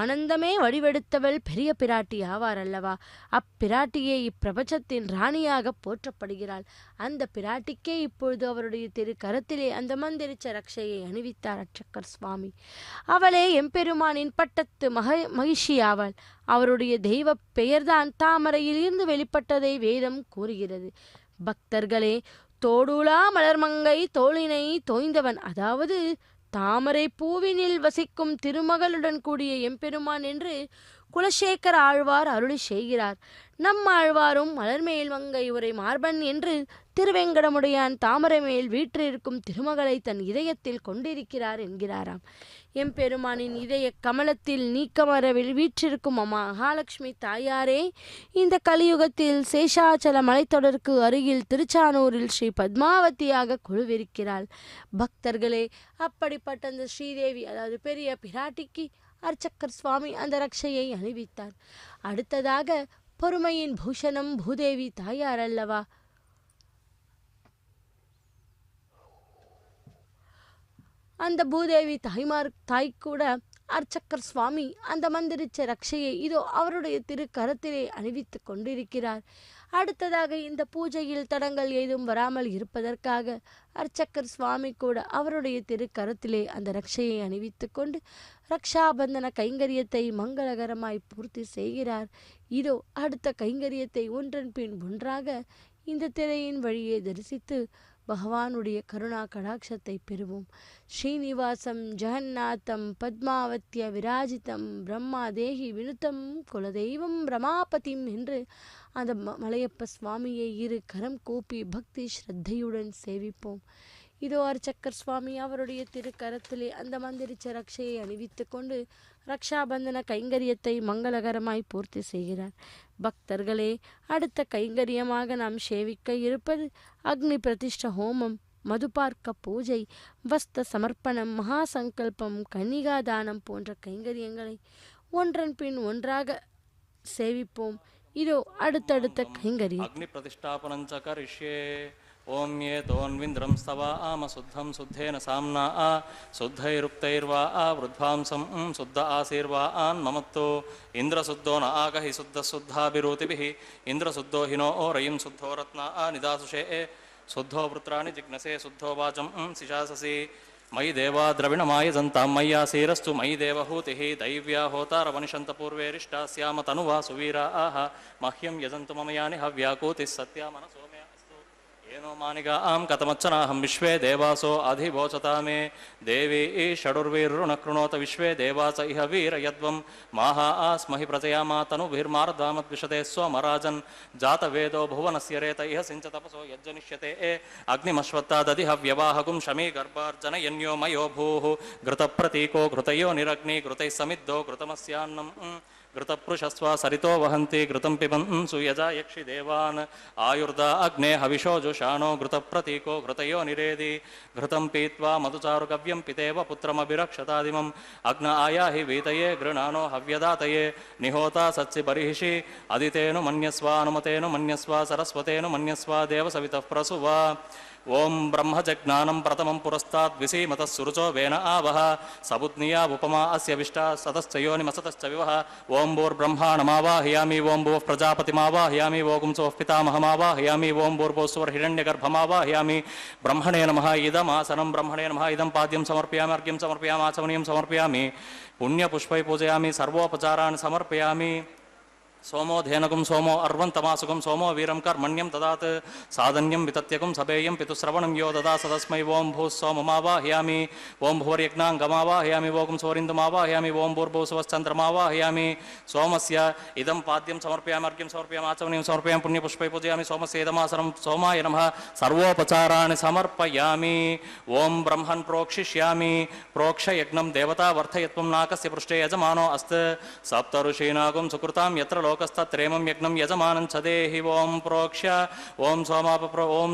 Speaker 3: ஆனந்தமே வடிவெடுத்தவள் பெரிய பிராட்டி ஆவார் அல்லவா. அப்பிராட்டியே இப்பிரபஞ்சத்தின் ராணியாக போற்றப்படுகிறாள். அந்த பிராட்டிக்கே இப்பொழுது அவருடைய திரு கரத்திலே அந்த மந்திரிச்ச ரக்ஷையை அணிவித்தார் அச்சக்கர் சுவாமி. அவளே எம்பெருமானின் பட்டத்து மகிழ்ச்சி ஆவாள். அவருடைய தெய்வ பெயர்தான் தாமரையில் இருந்து வெளிப்பட்டதை வேதம் கூறுகிறது. பக்தர்களே, தோடுலா மலர்மங்கை தோளினை தோய்ந்தவன், அதாவது தாமரை பூவினில் வசிக்கும் திருமகளுடன் கூடிய எம்பெருமான் என்று குலசேகர ஆழ்வார் அருளி செய்கிறார். நம் ஆழ்வாரும் மலர்மேல் மங்கை உரை மார்பன் என்று திருவேங்கடமுடையான் தாமரை மேல் வீற்றிருக்கும் திருமகளை தன் இதயத்தில் கொண்டிருக்கிறார் என்கிறாராம். எம்பெருமானின் இதய கமலத்தில் நீக்கமர வீற்றிருக்கும் மகாலட்சுமி தாயாரே இந்த கலியுகத்தில் சேஷாச்சல மலைத்தொடருக்கு அருகில் திருச்சானூரில் ஸ்ரீ பத்மாவதியாக குழுவிருக்கிறாள். பக்தர்களே, அப்படிப்பட்ட அந்த ஸ்ரீதேவி, அதாவது பெரிய பிராட்டிக்கு அர்ச்சக்கர் சுவாமி அந்த ரக்ஷையை அணிவித்தார். அடுத்ததாக பொறுமையின் பூஷணம் பூதேவி தாயார் அல்லவா. அந்த பூதேவி தாய் கூட அர்ச்சக்கர் சுவாமி அந்த மந்திரிச்ச ரக்ஷையை இதோ அவருடைய திரு கரத்திலே அணிவித்து கொண்டிருக்கிறார். அடுத்ததாக இந்த பூஜையில் தடங்கள் ஏதும் வராமல் இருப்பதற்காக அர்ச்சக்கர் சுவாமி கூட அவருடைய திரு கரத்திலே அந்த ரக்ஷையை அணிவித்து கொண்டு ரக்ஷாபந்தன கைங்கரியத்தை மங்களகரமாய் பூர்த்தி செய்கிறார். இதோ அடுத்த கைங்கரியத்தை ஒன்றன் பின் ஒன்றாக இந்த திரையின் வழியே தரிசித்து பகவானுடைய கருணா கடாட்சத்தை பெறுவோம். ஸ்ரீனிவாசம் ஜெகநாதம் பத்மாவத்திய விராஜிதம் பிரம்மா தேகி வினுத்தம் குலதெய்வம் ரமாபதிம் என்று அந்த மலையப்ப சுவாமியை இரு கரம் கூப்பி பக்தி ஸ்ரத்தையுடன் சேவிப்போம். இதோ அர்ச்சக்கர் சுவாமி அவருடைய திருக்கரத்திலே அந்த மந்திரிச்ச ரக்ஷையை அணிவித்து கொண்டு ரக்ஷாபந்தன கைங்கரியத்தை மங்களகரமாய் பூர்த்தி செய்கிறார். பக்தர்களே, அடுத்த கைங்கரியமாக நாம் சேவிக்க இருப்பது அக்னி பிரதிஷ்ட ஹோமம், மதுபார்க்க பூஜை, வஸ்த சமர்ப்பணம், மகா சங்கல்பம், கன்னிகாதானம் போன்ற கைங்கரியங்களை ஒன்றன் பின் ஒன்றாக சேவிப்போம். இதோ அடுத்தடுத்த கைங்கரியம்.
Speaker 2: அக்னி பிரதிஷ்டாபனம் கரிஷ்யே. ஓம் ஏ தோன்விந்திரம் ஸ்தவா ஆம சுத்தம் சுத்தேன சாம்னா ஆ சுத்தைருக்தைர்வா ஆ விருத்வாம்சம் சுத்த ஆசீர்வா ஆன் மமத்தோ இந்திரசுத்தோ ந ஆகஹி சுத்த சுத்தாபிரூதிபிஹி இந்திரசுத்தோ ஹினோ ஓ ரயிம் சுத்தோ ரத்னா ஆ நிதாசுஷே சுத்தோ புத்ராணி ஜிக்னசே சுத்தோ வாச்சம் சிஷாசசி மயி தேவா திரவிணமாயஜந்தாம் மய்யாசீரஸ்து மயி தேவஹூதிः दैव्या होतारवनिषन्त पूर्वेरिष्टा स्याम तनुवा सुवीरा आह मह्यं यजन्तु मम यानि हव्याकूतिः सत्या मनसो मे अस्तु येनो मानिगा आं कथमच्चनाहं विश्वे देवासो अधिवोचता मे देवी षडुर्वीरुणकृणोत विश्वे देवास इह वीर यद्वं माहा आस्महि प्रजयामा तनुभिर्मार्दामद्विषते स्वमराजन् जातवेदो भुवनस्य रेत इह सिञ्च तपसो यज्जनिष्यते अग्निमश्वत्तादधिह व्यवाहकुं शमी गर्भार्जनयन्यो मयो भूः घृतप्रतीको घृतयो निरग्नि घृतैः समिद्धो घृतमस्यान्नं घृतपृषस्व सरितो वहन्ति घृतं पिबन्तु यजा यक्षि देवान् आयुर्दा अग्ने हविषो जुषाणो घृतप्रतीको घृतयो निरेदि घृतं पीत्वा मधुचारुगव्यं पितेव पुत्रमभिरक्षतादिमम् अग्न आयाहि वीतये गृणानो हव्यदातये निहोता सत्सि बर्हिषि अदितेनु मन्यस्व अनुमतेनु मन्यस्व सरस्वतेनु मन्यस्व देवसवितः प्रसुवा ఓం బ్రహ్మజజ్ఞానం ప్రథమం పురస్తాద్ విసీమత సురుచో వేన ఆవహ సబుద్నియా ఉపమా అస్య విష్టా సతశ్చ యోనిమసతశ్చ వివహ ఓం భూర్బ్రహ్మాణమావాహయామి ఓం భూః ప్రజాపతిమావాహయామి ఓం సోః పితామహమావాహయామి ఓం భూర్భువస్సువర్ హిరణ్యగర్భమావాహయామి బ్రహ్మణే నమః ఇదమాసనం బ్రహ్మణే నమః ఇదం పాద్యం సమర్పయామి అర్ఘ్యం సమర్పయామి ఆచమనీయం సమర్పయామి పుణ్యపుష్పై పూజయామి సర్వోపచారాన్ని సమర్పయామి సోమో ధేనకం సోమో అర్వంతమాసుకం సోమో వీరం కర్మణ్యం దదాత్ సాధన్యం వితత్యకం సభేయం పితుశ్రవణం యో దదా సదస్మై ఓం భూః సోమమావాహయామి ఓం భువర్యజ్ఞాంగమావాహయామి ఓం సోరిందుమావాహయామి ఓం భూర్భువస్సువశ్చంద్రమావాహయామి సోమస్య ఇదం పాద్యం సమర్పయామి అర్ఘ్యం సమర్పయామి ఆచమనీయం సమర్పయామి పుణ్యపుష్పై పూజయామి సోమస్య ఇదమాసనం సోమాయ నమః సర్వోపచారాన్ని సమర్పయామి ఓం బ్రహ్మన్ ప్రోక్షిష్యామి ప్రోక్షయజ్ఞం దేవతా వర్ధయత్వం నాకస్య పృష్ఠే యజమానో అస్త్ సప్త ఋషీనాగం సుకృతాం యత్ర లోకస్తత్రేమం యజ్ఞం యజమానం చదేహి ఓం ప్రోక్ష ఓం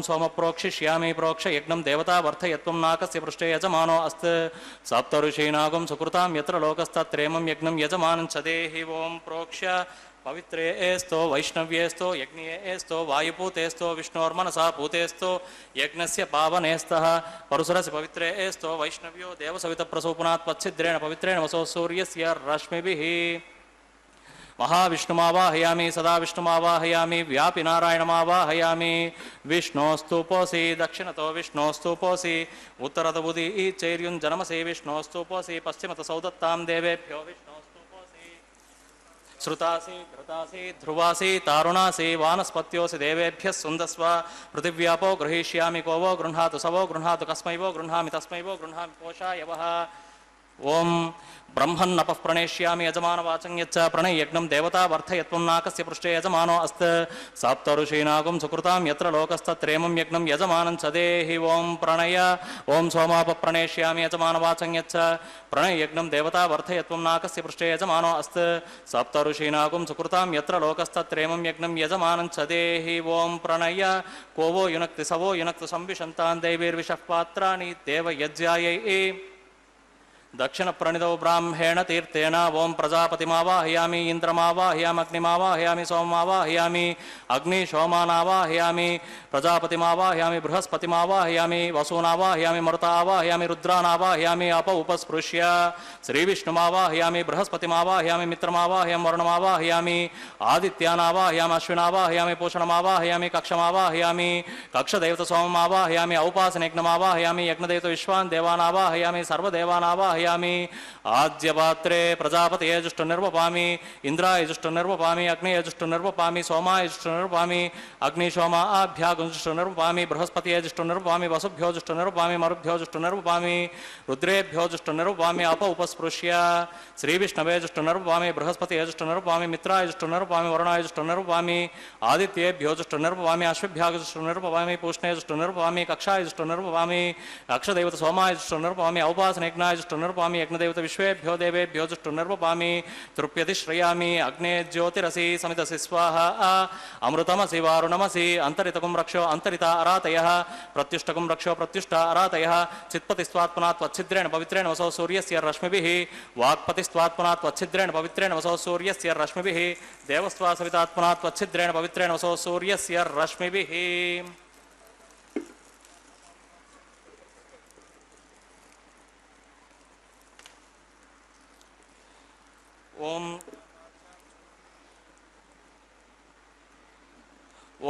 Speaker 2: సోమ ప్రోక్షిష్యామి ప్రోక్ష యజ్ఞం దేవతా వర్ధయత్వం నాకస్య పృష్ఠే యజమానో అస్త్ సప్త ఋషీనాగం సుకృతాం యత్ర లోకస్తత్రేమం యజ్ఞం యజమానం చదేహి ఓం ప్రోక్ష పవిత్రే ఏస్తో వైష్ణవ్యేస్తో యజ్ఞేస్తో వాయుపూతేస్తో విష్ణోర్మనసా పూతేస్తో యజ్ఞస్య పావనేస్తః పరుసరసి పవిత్రే ఏస్తో వైష్ణవ్యో దేవసవిత ప్రసూపునాత్ పచ్చిద్రేణ పవిత్రేణ వసో సూర్యస్య రశ్మిభిః మహావిష్ణుమావాహయామి సదా విష్ణుమావాహయామి వ్యాపి నారాయణమావాహయామి విష్ణోస్తూపోసి దక్షిణతో విష్ణోస్తూపోసి ఉత్తరత ఉది ఈ చైర్యుంజనమసి విష్ణోస్తూపోసి పశ్చిమత సౌదత్తాం దేవేభ్యో విష్ణోస్తూపోసి श्रुतासी घृतासी ध्रुवासी तारुणासी वानस्पत्योसी देवेभ्यः सुन्दस्व पृथिव्यापो गृहीष्यामि को वो गृह्णातु सवो गृह्णातु कस्मै वो गृह्णामि तस्मै वो गृह्णामि पोषाय वः ओम ब्रह्मन्नपः प्रणेष्यामि यजमानवाचं यच्च प्रणययज्ञं देवता वर्धयत्वं नाकस्य पृष्ठे यजमानो अस्त सप्तऋषीनागं सुकृतां यत्र लोकस्तत्रेमं यज्ञं यजमानं चदेहि ओम प्रणय ओम सोमापः प्रणेष्यामि यजमानवाचं यच्च प्रणययज्ञं देवता वर्धयत्वं नाकस्य पृष्ठे यजमानो अस्त सप्तऋषीनागं सुकृतां यत्र लोकस्तत्रेमं यज्ञं यजमानं चदेहि ओम प्रणय को वो युनक्ति सवो युनक्तु संविशन्तान् दैवीर्विषः पात्राणि देवयज्ञायै दक्षिण प्रणितौ ब्राह्मेण तीर्थेन ओं प्रजापतिमावाहयामि इंद्रमावाहयामि अग्निमावाहयामि सोममावाहयामि अग्नि सोमानावाहयामि प्रजापतिमावाहयामि बृहस्पतिमावाहयामि वसूनावाहयामि मरुतावाहयामि रुद्रानावाहयामि अप उपस्पृश्य श्रीविष्णुमावाहयामि बृहस्पतिमावाहयामि मित्रमावाहयामि वरुणमावाहयामि आदित्यानावाहयामि अश्विनावाहयामि पूषणमावाहयामि कक्षमावाहयामि कक्षदेवतसोममावाहयामि औपासनयज्ञमावाहयामि यज्ञदेवत विश्वान् देवानावाहयामि सर्वदेवानावाहयामि आद्यपात्रे प्रजापतये जुष्टुर्निर्वपामि इन्द्राय जुष्टुर्निर्वपामि अग्नेय जुष्टुर्निर्वपामि सोमाय जुष्टुर्निर्वपामि अग्निशोमाभ्यागं जुष्टुर्निर्वपामि बृहस्पतये जुष्टुर्निर्वपामि वसुभ्यो जुष्टुर्निर्वपामि मरुभ्यो जुष्टुर्निर्वपामि रुद्रेभ्यो जुष्टुर्निर्वपामि अप उपस्पृश्य श्रीविष्णवे जुष्टुर्निर्वपामि बृहस्पतये जुष्टुर्निर्वपामि मित्राय जुष्टुर्निर्वपामि वरुणाय जुष्टुर्निर्वपामि आदित्येभ्यो जुष्टुर्निर्वपामि अश्विभ्याग जुष्टुर्निर्वपामि पूष्णे जुष्टुर्निर्वपामि कक्षाय जुष्टुर्निर्वपामि कक्षदेवत सोमाय जुष्टुर्निर्वपामि औपासनयज्ञाय जुष्टुर्निर्वपामि यज्ञदेवत विश्वेभ्यो देवेभ्यो जुष्टुर्निर्वपामि तृप्यति श्रयामि अग्ने ज्योतिरसि समितसि स्वाहा अमृतमसि वारुणमसि अन्तरितकं रक्षो अन्तरिता अरातयः प्रत्युष्टकं रक्षो प्रत्युष्टा अरातयः चित्पतिस्त्वात्मनात् त्वच्छिद्रेण पवित्रेण वसो सूर्यस्य रश्मिभिः वाक्पतिस्त्वात्मनात् त्वच्छिद्रेण पवित्रेण वसो सूर्यस्य रश्मिभिः देवस्त्वा सवितात्मनात् त्वच्छिद्रेण पवित्रेण वसो सूर्यस्य रश्मिभिः ओम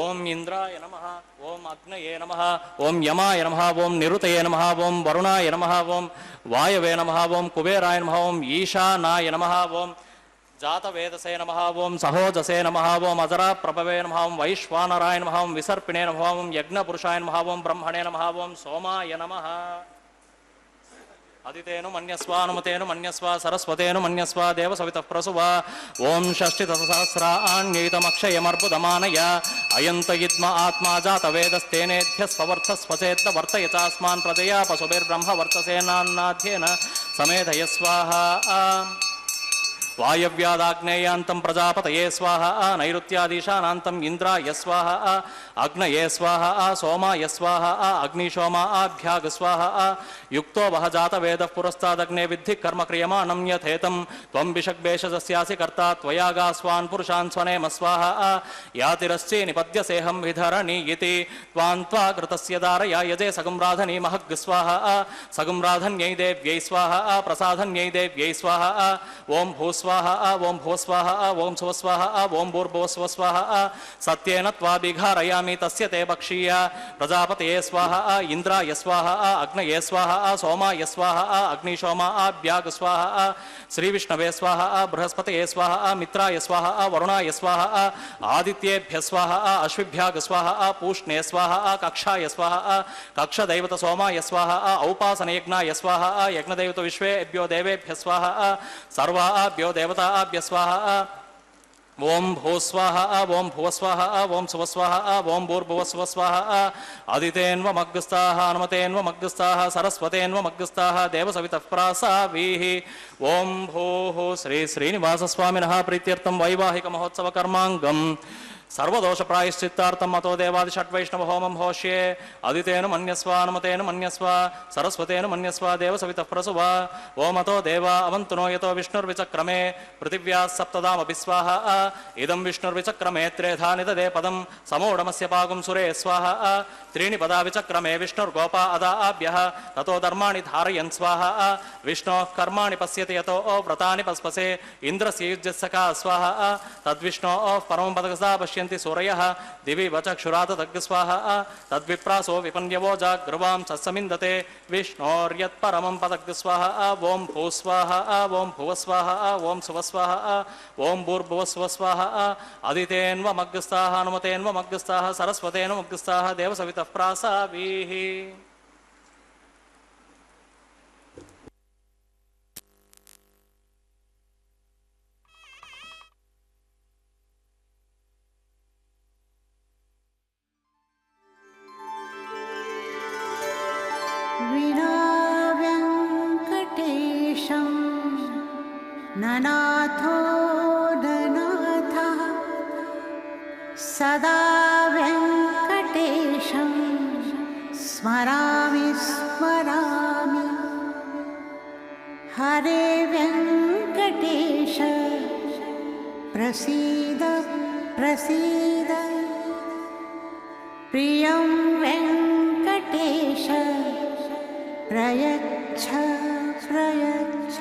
Speaker 2: ओम इंद्राय नमः ओम अग्नये नमः ओम यमाय नमः ओम निरुतये नमः ओम वरुणाय नमः ओम वायवे नमः ओम कुबेराय नमः ओम ईशानाय नमः ओम जातवेदसे नमः ओम सहोजसे नमः ओम अजरा प्रभवे नमः ओम वैश्वानराय नमः ओम विसर्पिणे नमः ओम यज्ञपुरुषाय नमः ओम ब्रह्मणे नमः ओम सोमाय नमः अदितेनु मन्यस्वानुमतेनु मन्यस्वा सरस्वतेनु मन्यस्वा देवसवितः प्रसुवा ओं षष्टितसहस्राण्यैतमक्षयमर्बुदमानय अयन्त इद्म आत्मा जातवेदस्तेनेध्यस्पवर्थस्वचेत्त वर्तय चास्मान् प्रजया पशुभिर्ब्रह्म वर्तसेनान्नाध्येन समेधय स्वाहा वायव्यादाग्नेयान्तं प्रजापतये स्वाहा नैऋत्यादीशानान्तं इन्द्राय स्वाहा अग्नये स्वाहा सोमाय स्वाहा अग्निशोमाभ्याग स्वाहा युक्तो वह जात वेद पुरस्तादग्ने विद्धि कर्म क्रियमाणं यथेतं त्वं विषग्वेषजस्यासि कर्ता त्वया गास्वान् पुरुषान् स्वनेम स्वाहा यातिरश्चि निपद्यसेहं विधरणि इति त्वां त्वा घृतस्य दारया यजे सगुम्राधनी महग् स्वाहा सगुम्राधन्यै देव्यै स्वाहा प्रसाधन्यै देव्यै स्वाहा ओं भूस्वाहा ओं भूस्वाहा ओं सुवस्वाहा ओं भूर्भुवस्वस्वाहा सत्येन त्वा विघारयामि तस्य ते बक्षीय प्रजापतये स्वाहा इंद्राय स्वाहा अग्नये स्वाहा सोमाय स्वाहा अग्निशोमाभ्याग स्वाहा श्रीविष्णवे स्वाहा बृहस्पतये स्वाहा मित्राय स्वाहा वरुणाय स्वाहा आदित्येभ्य स्वाहा अश्विभ्याग स्वाहा पूष्णे स्वाहा कक्षाय स्वाहा कक्षदैवत सोमाय स्वाहा औपासनयज्ञाय स्वाहा यज्ञदैवत विश्वेभ्यो देवेभ्य स्वाहा सर्वाभ्यो देवताभ्य स्वाहा ओं भूस्वाहा ओं भुवस्वाहा ओं सुवस्वाहा ओं भूर्भुवस्वस्वाहा अदितेन्वमग्गस्ताः अनुमतेन्वमग्गस्ताः सरस्वतेन्वमग्गस्ताः देवसवितः प्रासावीः ओं भूः श्री श्रीनिवासस्वामिनः प्रीत्यर्थं वैवाहिकमहोत्सवकर्माङ्गम् सर्वदोष प्रायश्चित्तार्थं मतो देवादि षड्वैष्णव होमं होष्ये अदितेन मन्यस्व अनुमतेन मन्यस्व सरस्वतेन मन्यस्व देवसवितः प्रसुव ओमतो देवा अवन्तुनो यतो विष्णुर्विचक्रमे पृथिव्याः सप्तदामपि स्वाहा इदं विष्णुर्विचक्रमे त्रेधा निददे पदं समोढमस्य पागुं सुरे स्वाहा त्रीणि पदा विचक्रमे विष्णुर्गोपा अदाभ्यः ततो धर्माणि धारयन् स्वाहा विष्णोः कर्माणि पश्यति यतो व्रतानि पस्पसे इन्द्रस्य युज्यस्सखा स्वाहा तद्विष्णोः परमं पदकसा पश्यन्ति सूरयः दिवि वचक्षुरात तग्स्वाहा तद्विप्रासो विपन्यवो जाग्रवां सत्समिन्दते विष्णोर्यत्परमं पदग्स्वाहा ओं भूस्वाहा ओं भुवस्वाहा ओं सुवस्वाहा ओं भूर्भुवस्वस्वाहा अदितेन्वमग्गस्ताः अनुमतेन्वमग्गस्ताः सरस्वतेन्वमग्गस्ताः देवसवितः प्रासावीः
Speaker 4: वेङ्कटेशं ननाथो ननाथः सदा वेङ्कटेशं स्मरामि स्मरामि हरे वेङ्कटेश प्रसीद प्रसीद प्रियं वेङ्कटेश प्रयच्छ प्रयच्छ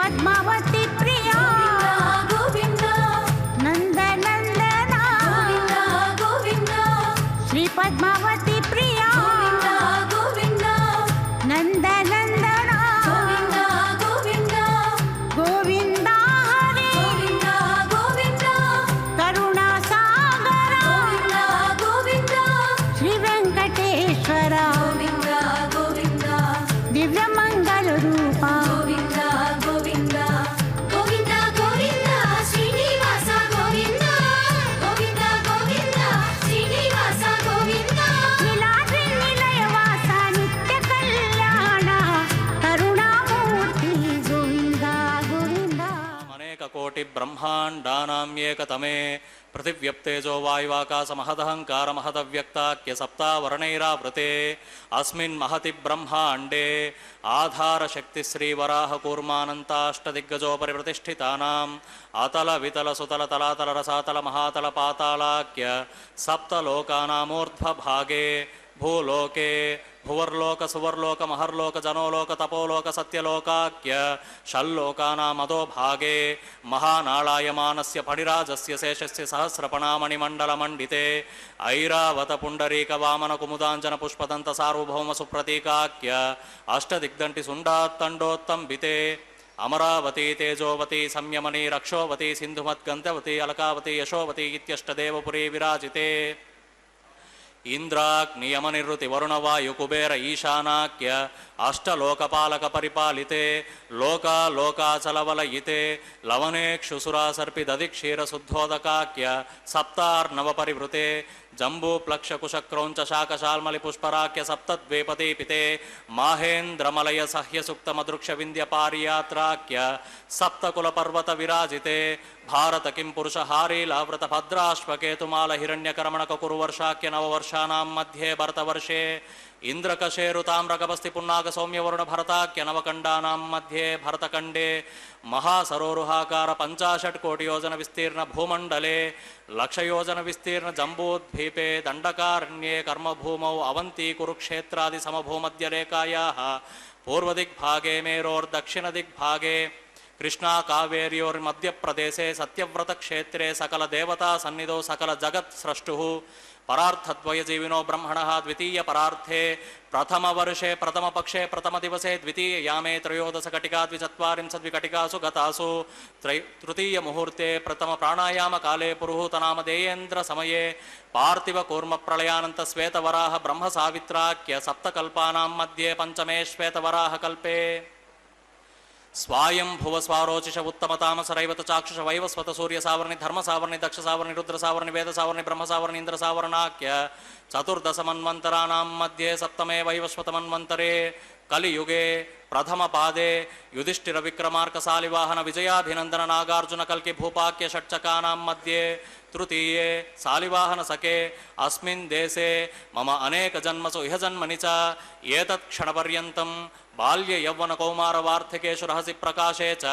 Speaker 4: पद्मावती प्रिया गोविंद नंदनंदना गोविंद श्री पद्मावती प्रिया गोविंद नंदनंदना गोविंद गोविंद हरे गोविंद करुणा सागर गोविंद श्री वेंकटेश्वर गोविंद दिव्य मंगल रूपा गोविंद गोविंद गोविंद गोविंद श्रीनिवास गोविंद गोविंद गोविंद श्रीनिवास गोविंद नीलाद्रि निलयवास नित्य कल्याण करुणामूर्ति गोविंद गोविंद
Speaker 2: अनेक कोटि ब्रह्मांडानां एकतमे पृथिव्यप्तेजो वायुवाकाश महदहंकार महदव्यक्ताख्य सप्तावरणैरावृते अस्मिन् महति ब्रह्मांडे आधार शक्ति श्री वराह कूर्मानन्ताष्टदिग्गजोपरि प्रतिष्ठितानाम् अतल वितल सुतल तलातल रसातल महातल पातालाख्य सप्तलोकानामूर्ध्वभागे भूलोके भुवर्लोक सुवर्लोक महर्लोक जनोलोक तपोलोक सत्यलोकाख्य षल्लोकानामधोभागे महानाळायमानस्य फणिराजस्य शेषस्य सहस्रपणामणिमण्डलमण्डिते ऐरावत पुण्डरीक वामन कुमुदाञ्जन पुष्पदन्त सार्वभौम सुप्रतीकाख्य अष्टदिग्दण्टि सुण्डात्तण्डोत्तम्बिते अमरावती तेजोवती संयमनी रक्षोवती सिन्धुमद्गन्धवती अलकावती यशोवती इत्यष्टदेवपुरी विराजिते इंद्राग्नियमनिवृत्ति वरुणवायु कुबेर ईशानाख्य अष्टलोकपालक परिपालिते लोका लोकाचलवलयिते लवनेक्षुसुरा सर्पि दधिक्षीर शुद्धोदकाख्य सप्तार्णव परिवृते जम्बू प्लक्ष कुशक्रौंच शाकशाल्मलि पुष्पराख्य सप्तद्वीपदीपिते माहेन्द्रमलय सह्य सुक्त मदृक्ष विंध्य पारियात्राख्य सप्तकुल पर्वत विराजिते भारत किं पुरुष हारीलावृत भद्राश्वकेतुमाल हिरण्यकर्मणक कुरुवर्षाख्य नववर्षाणां मध्ये भरतवर्षे इंद्रकशेरुताम्रकपस्ति पुन्नाग सौम्य वरुण भरताख्य नवकंडानां मध्ये भरतकंडे महासरोरुहाकार 65 कोटि योजन विस्तीर्ण भूमंडले लक्षयोजन विस्तीर्ण जम्बूद्वीपे दंडकारण्ये कर्मभूमौ अवंती कुरुक्षेत्रादि समभूमध्यरेखायाः पूर्वदिग्भागे मेरोर्दक्षिणदिग्भागे कृष्णा कावेर्योर्मध्यप्रदेशे सत्यव्रत क्षेत्रे सकल देवता सन्निधौ सकल जगत् स्रष्टुः परार्थद्वयजीविनो ब्रह्मणः द्वितीय परार्थे प्रथम वर्षे प्रथम पक्षे प्रथम दिवसे द्वितीय यामे त्रयोदश घटिका द्विचत्वारिंशद्विघटिकासु गतासु तृतीय मुहूर्ते प्रथम प्राणायाम काले पुरुहूत नामधेयेन्द्र समये पार्थिव कूर्म प्रलयानंत श्वेतवराह ब्रह्म सावित्राख्य सप्तकल्पानां मध्ये पंचमे श्वेतवराह कल्पे स्वायं भुव स्वारोचिष उत्तमताम सरैवत चाक्षुष वैवस्वत सूर्य सावर्णि धर्म सावर्णि दक्ष सावर्णि रुद्र सावर्णि वेद सावर्णि ब्रह्म सावर्णि इंद्र सावर्णाख्य चतुर्दश मन्वन्तराणां मध्ये सप्तमे वैवस्वत मन्वन्तरे कलियुगे प्रथम पादे युधिष्ठिर विक्रमार्क सालिवाहन विजयाभिनंदन नागार्जुन कल्कि भूपाख्य षट्चकानां मध्ये तृतीये सालिवाहन सखे अस्मिन् देशे मम अनेक जन्मसु इह जन्मनि च एतत् क्षणपर्यन्तं बाल्य यौवन कौमार वार्थिकेषु रहसि प्रकाशे च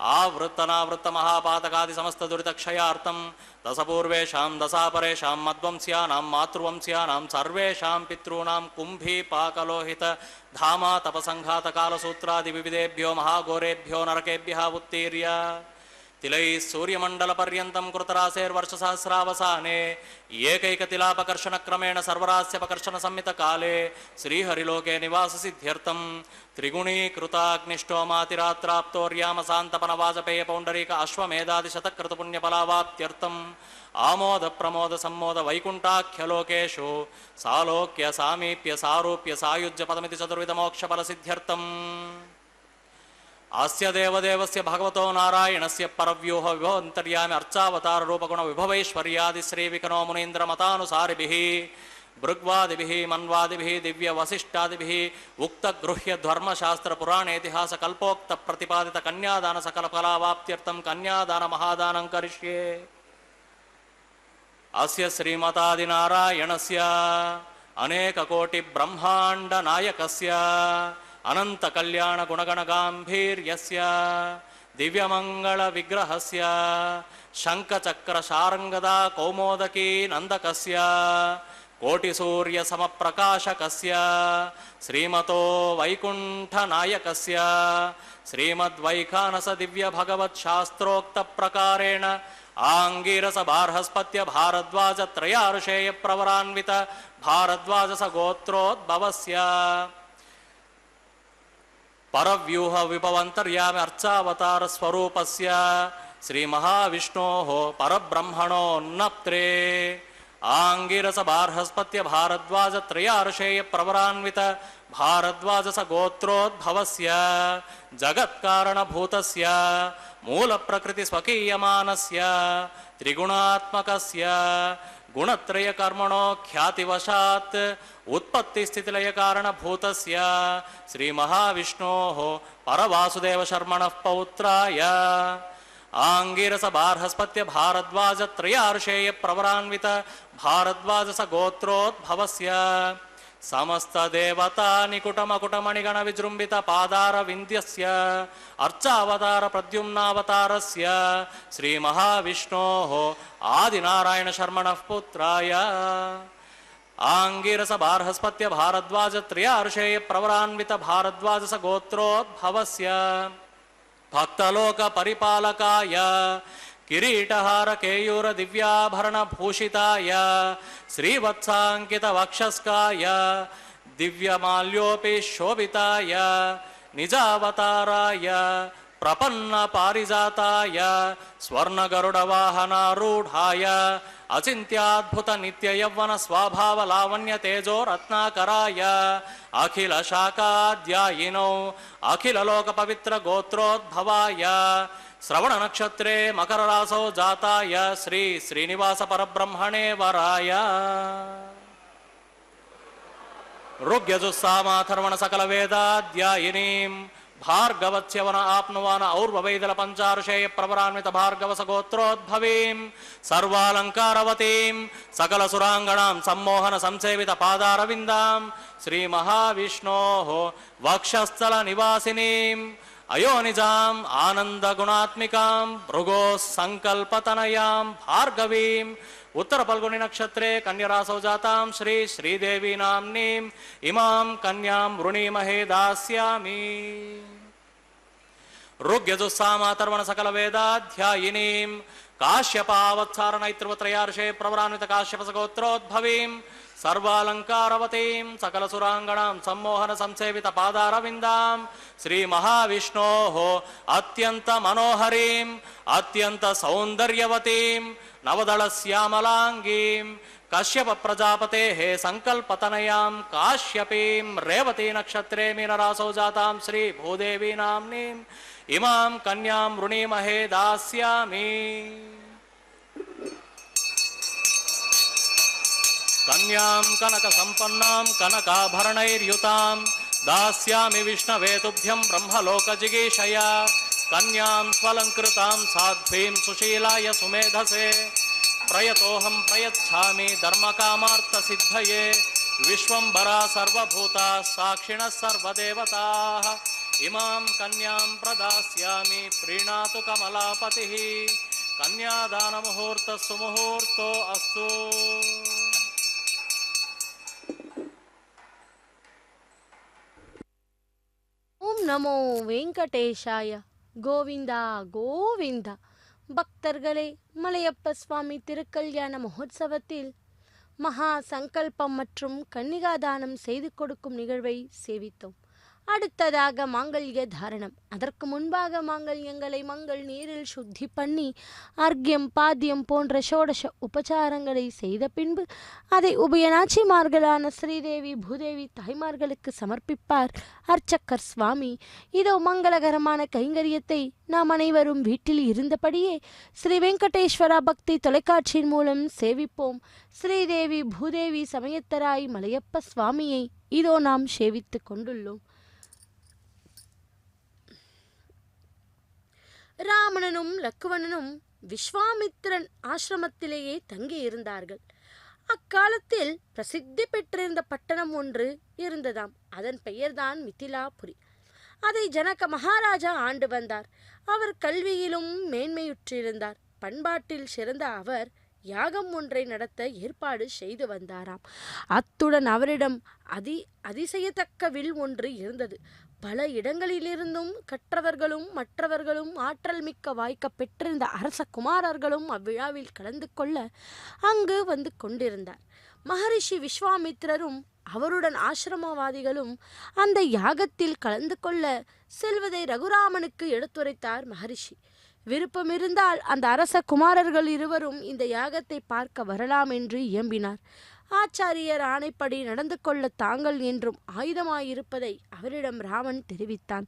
Speaker 2: आवृत्तनावृत्त महापातकादि समस्त दुरितक्षयार्थं दशपूर्वेषां दशापरेषां मध्वंस्यानां मातृवंस्यानां सर्वेषां पितॄणां कुम्भीपाकलोहित धामा तपसंघात कालसूत्रादि विविधेभ्यो महाघोरेभ्यो नरकेभ्यः उत्तीर्य तिलैः सूर्यमण्डलपर्यन्तं कृतरासेर्वर्षसहस्रावसाने एकैकतिलापकर्षणक्रमेण सर्वरास्यपकर्षणसंहितकाले श्रीहरिलोके निवाससिद्ध्यर्थं त्रिगुणीकृताग्निष्टोमातिरात्राप्तोर्यामसान्तपनवाजपेय पौण्डरीक अश्वमेधादिशतक्रतुपुण्यफलावाप्त्यर्थम् आमोद प्रमोद सम्मोद वैकुण्ठाख्यलोकेषु सालोक्य सामीप्य सारूप्य सायुज्य पदमिति चतुर्विध मोक्षफलसिद्ध्यर्थम् अस्य देवदेवस्य भगवतो नारायणस्य परव्यूह विभवन्तर्यामि अर्चावतार रूपगुण विभवैश्वर्यादि श्रीविकनो मुनीन्द्र मतानुसारिभिः भृग्वादिभिः मन्वादिभिः दिव्य वसिष्ठादिभिः उक्त गृह्य धर्मशास्त्र पुराणेतिहास कल्पोक्त प्रतिपादित कन्यादान सकल फलावाप्त्यर्थं कन्यादान महादानं करिष्ये अस्य श्रीमतादिनारायणस्य अनेक कोटि ब्रह्मांड नायकस्य अनंत कल्याण गुणगण गांभीर्यस्य दिव्यमंगल विग्रहस्य शंख चक्र शारंगदा कौमोदकी नंदकस्य कोटिसूर्यसमप्रकाशकस्य श्रीमतो वैकुण्ठनायकस्य श्रीमद्वैखानस दिव्यभगवत्शास्त्रोक्तप्रकारेण आङ्गिरसबार्हस्पत्य भारद्वाज त्रयार्षेय प्रवरान्वित भारद्वाजस गोत्रोद्भवस्य परव्यूह विभवन्तर्यामि अर्चावतार स्वरूपस्य श्री महाविष्णोः परब्रह्मणोन्नप्त्रे आङ्गिरस बार्हस्पत्य भारद्वाज त्रयार्षेय प्रवरान्वित भारद्वाजस गोत्रोद्भवस्य जगत्कारणभूतस्य मूलप्रकृति स्वकीयमानस्य त्रिगुणात्मकस्य गुणत्रयकर्मणो ख्यातिवशात् उत्पत्तिस्थितिलयकारणभूतस्य श्री महाविष्णोः परवासुदेवशर्मणः पौत्राय आङ्गिरस बार्हस्पत्य भारद्वाज त्रयार्षेय प्रवरान्वित भारद्वाजस गोत्रोद्भवस्य समस्त देवता निकुटमकुटमणिगण विजृम्भित पादार विन्द्यस्य अर्चावतार प्रद्युम्नावतारस्य श्री महाविष्णोः आदिनारायण शर्मणः पुत्राय आङ्गिरस बार्हस्पत्य भारद्वाज त्रयार्षेय प्रवरान्वित भारद्वाजस गोत्रोद्भवस्य भक्तलोक परिपालकाय किरीटहार केयूर दिव्याभरण भूषिताय श्रीवत्साङ्कित वक्षस्काय दिव्यमाल्योपि शोभिताय निजावताराय प्रपन्न पारिजाताय स्वर्णगरुडवाहनारूढाय अचिन्त्याद्भुत नित्य यौवन स्वाभाव लावण्य तेजो रत्नाकराय अखिल शाकाध्यायिनो अखिल लोक पवित्र गोत्रोद्भवाय श्रवण नक्षत्रे मकर रासौ जाताय श्री श्रीनिवास परब्रह्मणे वराय ऋग्यजुस्सामाथर्वण सकल वेदाध्यायिनीं भार्गवच्यवन आप्नुवान और्ववैदल पंचार्षेय प्रवरान्वित भार्गवस गोत्रोद्भवीं सर्वालंकारवतीं सकल सुरांगणां सम्मोहन संसेवित पादारविन्दां श्री महाविष्णोः वक्षस्थल निवासिनीं अयोनिजाम् आनंद गुणात्मिकां भृगो संकल्पतनयां भार्गवीं उत्तर पल्गुनी नक्षत्रे कन्यरासौ जातां श्री श्रीदेवी नाम्नीं इमां कन्यां वृणीमहे दास्यामि ऋग्यजुस्सामाथर्वण सकल वेदाध्यायिनीं काश्यपावत्सार नैत्रवत्रयार्षे प्रवरान्वित काश्यपस गोत्रोद्भवीं सर्वालंकारवतीं सकल सुरांगणां सम्मोहन संसेवित पादारविन्दां श्री महाविष्णोः अत्यंत मनोहरीं अत्यंत सौंदर्यवतीं नवदल श्यामलांगीं कश्यप प्रजापतेः संकल्पतनयां काश्यपीं रेवती नक्षत्रे मीनरासौ जातां श्री भूदेवी नाम्नीं इमां कन्यां वृणीमहे दास्यामि कन्यां कनक संपन्नां कनकाभरणैर्युतां दास्यामि विष्णवे तुभ्यं ब्रह्मलोकजिगीषया कन्यां स्वलंकृतां साध्वीं सुशीलाय सुमेधसे प्रयतोऽहं प्रयच्छामि धर्मकामार्थसिद्धये विश्वंभरा सर्वभूता साक्षिणः सर्वदेवताः इमां कन्यां प्रदास्यामि प्रीणातु कमलापतिः कन्यादानमुहूर्तः सुमुहूर्तो अस्तु
Speaker 3: ஓம் நமோ வெங்கடேஷாய. கோவிந்தா கோவிந்தா. பக்தர்களே, மலையப்ப சுவாமி திருக்கல்யாண மகோத்சவத்தில் மகா சங்கல்பம் மற்றும் கன்னிகாதானம் செய்து கொடுக்கும் நிகழ்வை சேவித்தோம். அடுத்ததாக மாங்கல்ய தாரணம். அதற்கு முன்பாக மாங்கல்யங்களை மங்கள் நீரில் சுத்தி பண்ணி அர்க்கியம் பாத்தியம் போன்ற ஷோடச உபச்சாரங்களை செய்த பின்பு அதை உபயநாச்சிமார்களான ஸ்ரீதேவி பூதேவி தாய்மார்களுக்கு சமர்ப்பிப்பார் அர்ச்சக்கர் சுவாமி. இதோ மங்களகரமான கைங்கரியத்தை நாம் அனைவரும் வீட்டில் இருந்தபடியே ஸ்ரீ வெங்கடேஸ்வரா பக்தி தொலைக்காட்சியின் மூலம் சேவிப்போம். ஸ்ரீதேவி பூதேவி சமயத்தராய் மலையப்ப சுவாமியை இதோ நாம் சேவித்து கொண்டுள்ளோம். ராமணனும் லக்குவணனும் விஸ்வாமித்திரன் ஆசிரமத்திலேயே தங்கி இருந்தார்கள். அக்காலத்தில் பிரசித்தி பெற்றிருந்த பட்டணம் ஒன்று இருந்ததாம். அதன் பெயர்தான் மிதிலாபுரி. அதை ஜனக மகாராஜா ஆண்டு வந்தார். அவர் கல்வியிலும் மேன்மையுற்றிருந்தார். பண்பாட்டில் சிறந்த அவர் யாகம் ஒன்றை நடத்த ஏற்பாடு செய்து வந்தாராம். அத்துடன் அவரிடம் அதிசயத்தக்க வில் ஒன்று இருந்தது. பல இடங்களிலிருந்தும் கற்றவர்களும் மற்றவர்களும் ஆற்றல் மிக்க வாய்க்க பெற்றிருந்த அரச குமாரர்களும் அவ்விழாவில் கலந்து கொள்ள அங்கு வந்து கொண்டிருந்தார். மகரிஷி விஸ்வாமித்திரரும் அவருடன் ஆசிரமவாதிகளும் அந்த யாகத்தில் கலந்து கொள்ள செல்வதை ரகுராமனுக்கு எடுத்துரைத்தார் மகரிஷி. விருப்பமிருந்தால் அந்த அரச குமாரர்கள் இருவரும் இந்த யாகத்தை பார்க்க வரலாம் என்று இயம்பினார். ஆச்சாரியர் ஆணைப்படி நடந்து கொள்ள தாங்கள் என்றும் ஆயுதமாயிருப்பதை அவரிடம் ராமன் தெரிவித்தான்.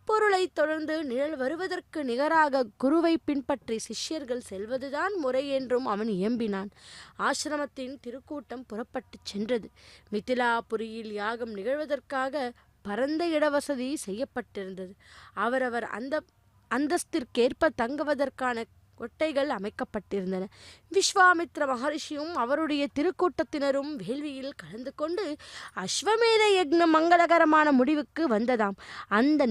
Speaker 3: பொருளை தொடர்ந்து நிழல் வருவதற்கு நிகராக குருவை பின்பற்றி சிஷ்யர்கள் செல்வதுதான் முறை என்றும் அவன் இயம்பினான். ஆசிரமத்தின் திருக்கூட்டம் புறப்பட்டு சென்றது. மிதிலாபுரியில் யாகம் நிகழ்வதற்காக பரந்த இடவசதி செய்யப்பட்டிருந்தது. அவரவர் அந்தஸ்திற்கேற்ப தங்குவதற்கான கொட்டைகள் அமைக்கப்பட்டிருந்தன. விஸ்வாமித்ர மகரிஷியும் அவருடைய திருக்கூட்டத்தினரும் வேள்வியில் கலந்து கொண்டு அஸ்வமேத யக்னம் மங்களகரமான முடிவுக்கு வந்ததாம். அந்த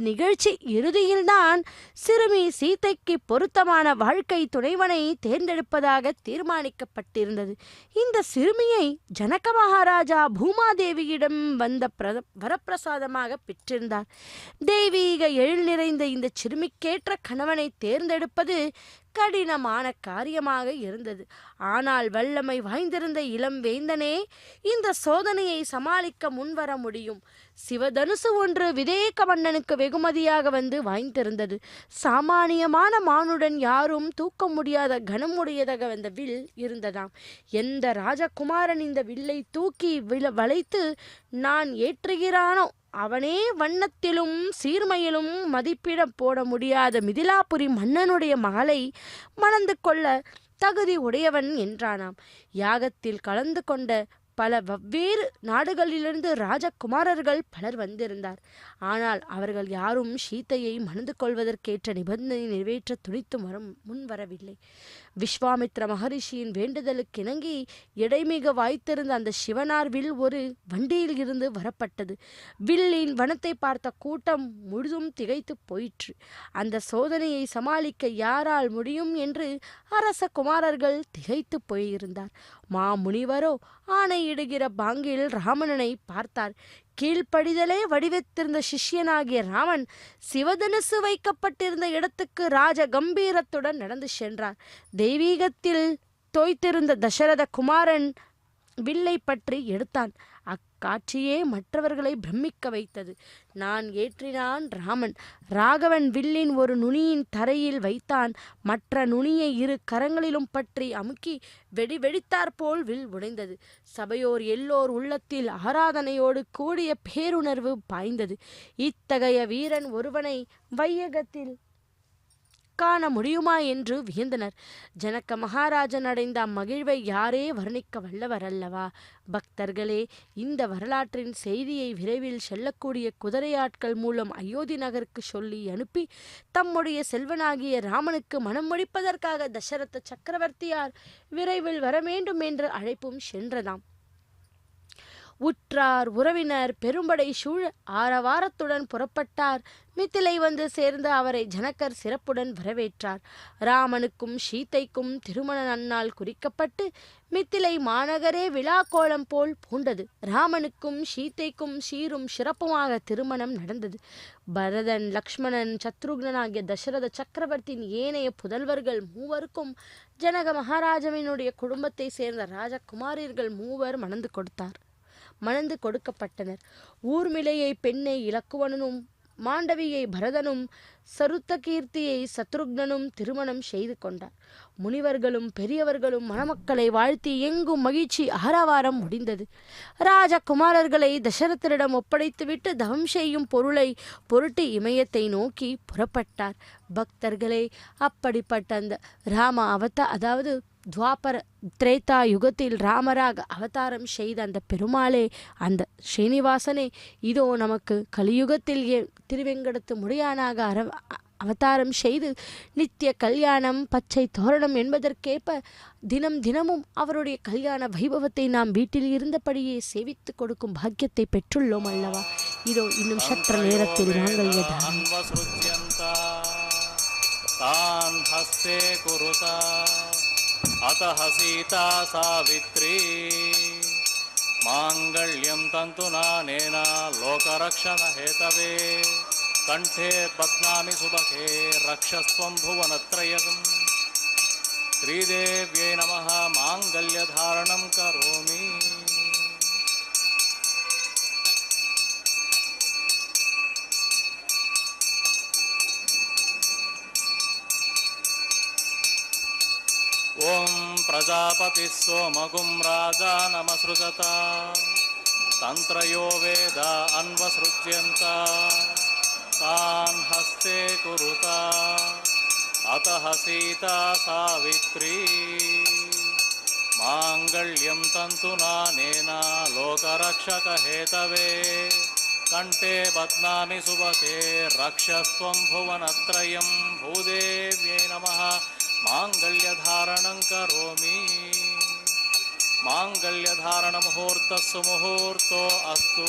Speaker 3: நிகழ்ச்சி இறுதியில்தான் சிறுமி சீதைக்கு பொருத்தமான வாழ்க்கை துணைவனை தேர்ந்தெடுப்பதாக தீர்மானிக்கப்பட்டிருந்தது. இந்த சிறுமியை ஜனக மகாராஜா பூமாதேவியிடம் வந்த வரப்பிரசாதமாக பெற்றிருந்தார். தெய்வீக எழில் நிறைந்த இந்த சிறுமிக்கேற்ற கணவனை தேர்ந்தெடுப்பது கடினமான காரியமாக இருந்தது. ஆனால் வல்லமை வாய்ந்திருந்த இளம் வேந்தனே இந்த சோதனையை சமாளிக்க முன்வர முடியும். சிவதனுசு ஒன்று விதேக மன்னனுக்கு வெகுமதியாக வந்து வாய்ந்திருந்தது. சாமானியமான மானுடன் யாரும் தூக்க முடியாத கனமுடையதாக அந்த வில் இருந்ததாம். எந்த ராஜகுமாரன் இந்த வில்லை தூக்கி வளைத்து நான் ஏற்றுகிறானோ அவனே வண்ணத்திலும் சீர்மையிலும் மதிப்பிட போட முடியாத மிதிலாபுரி மன்னனுடைய மகளை மணந்து கொள்ள தகுதி உடையவன் என்றானாம். யாகத்தில் கலந்து கொண்ட பல வெவ்வேறு நாடுகளிலிருந்து ராஜகுமாரர்கள் பலர் வந்திருந்தார். ஆனால் அவர்கள் யாரும் சீதையை மணந்து கொள்வதற்கேற்ற நிபந்தனை நிறைவேற்ற துணித்து முன்வரவில்லை. விஸ்வாமித்ர மகரிஷியின் வேண்டுதலுக்கு இணங்கி இடைமிக வாய்த்திருந்த அந்த சிவனார் வில் ஒரு வண்டியில் இருந்து வரப்பட்டது. வில்லின் வனத்தை பார்த்த கூட்டம் முழுதும் திகைத்து போயிற்று. அந்த சோதனையை சமாளிக்க யாரால் முடியும் என்று அரச குமாரர்கள் திகைத்து போயிருந்தார். மாமுனிவரோ ஆணையிடுகிற பாங்கில் ராமனனை பார்த்தார். கீழ்ப்படிதலே வடிவத்திருந்த சிஷ்யனாகிய ராமன் சிவதனுசு வைக்கப்பட்டிருந்த இடத்துக்கு ராஜ கம்பீரத்துடன் நடந்து சென்றார். தெய்வீகத்தில் தோய்த்திருந்த தசரத குமாரன் வில்லை பற்றி எடுத்தான். அக்காட்சியே மற்றவர்களை பிரமிக்க வைத்தது. நான் ஏற்றினான் ராமன். ராகவன் வில்லின் ஒரு நுனியின் தரையில் வைத்தான். மற்ற நுனியை இரு கரங்களிலும் பற்றி அமுக்கி வெடித்தாற்போல் வில் உடைந்தது. சபையோர் எல்லோர் உள்ளத்தில் ஆராதனையோடு கூடிய பேருணர்வு பாய்ந்தது. இத்தகைய வீரன் ஒருவனை வையகத்தில் காண முடியுமா என்று வியந்தனர். ஜனக மகாராஜன் அடைந்த அம்மகிழ்வை யாரே வர்ணிக்க வல்லவர் அல்லவா? பக்தர்களே, இந்த வரலாற்றின் செய்தியை விரைவில் செல்லக்கூடிய குதிரையாட்கள் மூலம் அயோத்தி நகருக்கு சொல்லி அனுப்பி தம்முடைய செல்வனாகிய ராமனுக்கு மனம் முடிப்பதற்காக தசரத சக்கரவர்த்தியார் விரைவில் வரவேண்டும் என்று அழைப்பும் சென்றதாம். உற்றார் உறவினர் பெரும்படை சூழ ஆரவாரத்துடன் புறப்பட்டார். மிதிலை வந்து சேர்ந்து அவரை ஜனகர் சிறப்புடன் வரவேற்றார். ராமனுக்கும் சீதைக்கும் திருமண நன்னாள் குறிக்கப்பட்டு மிதிலை மாநகரே விழாக்கோலம் போல் பூண்டது. ராமனுக்கும் சீதைக்கும் சீரும் சிறப்புமாக திருமணம் நடந்தது. பரதன், லக்ஷ்மணன், சத்ருக்னன் ஆகிய தசரத சக்கரவர்த்தியின் ஏனைய புதல்வர்கள் மூவருக்கும் ஜனக மகாராஜாவினுடைய குடும்பத்தை சேர்ந்த ராஜகுமாரியர்கள் மூவர் மணந்து கொடுக்கப்பட்டனர். ஊர்மிளையை பெண்ணை இலக்குவனும் மாண்டவியை பரதனும் சருத்தகீர்த்தியை சத்ருக்னனும் திருமணம் செய்து கொண்டார். முனிவர்களும் பெரியவர்களும் மணமக்களை வாழ்த்தி எங்கும் மகிழ்ச்சி ஆரவாரம் முடிந்தது. ராஜகுமாரர்களை தசரதரிடம் ஒப்படைத்துவிட்டு தவம் செய்யும் பொருட்டு இமயத்தை நோக்கி புறப்பட்டார். பக்தர்களே, அப்படிப்பட்ட அந்த அதாவது துவாபர திரேதா யுகத்தில் ராமராக அவதாரம் செய்த அந்த பெருமாளே, அந்த ஸ்ரீனிவாசனே, இதோ நமக்கு கலியுகத்தில் திருவெங்கடத்து முடியானாக அவதாரம் செய்து நித்திய கல்யாணம் பச்சை தோரணம் என்பதற்கேற்ப தினமும் அவருடைய கல்யாண வைபவத்தை நாம் வீட்டில் இருந்தபடியே சேவித்து கொடுக்கும் பாக்கியத்தை பெற்றுள்ளோம் அல்லவா? இதோ இன்னும் சற்ற நேரத்தில் நாங்கள்
Speaker 2: तान् हस्ते कुरुता अतः सीता सावित्री माङ्गल्यं तन्तुनानेन लोकरक्षणहेतवे कंठे बध्नामि सुभगे रक्षस्त्वं भुवनत्रयम् श्रीदेव्यै नमः माङ्गल्यधारणं करोमि। ॐ प्रजापतिः सोमगुं राजानमसृजत तन्त्रयो वेद अन्वसृज्यन्त तान् हस्ते कुरुता अतः सीता सावित्री माङ्गल्यं तन्तुनानेन लोकरक्षकहेतवे कंठे बध्नामि सुभगे रक्षस्त्वं भुवनत्रयं भूदेव्यै नमः माङ्गल्यधारणं करोमि। माङ्गल्यधारणमुहूर्तः सुमुहूर्तो अस्तु।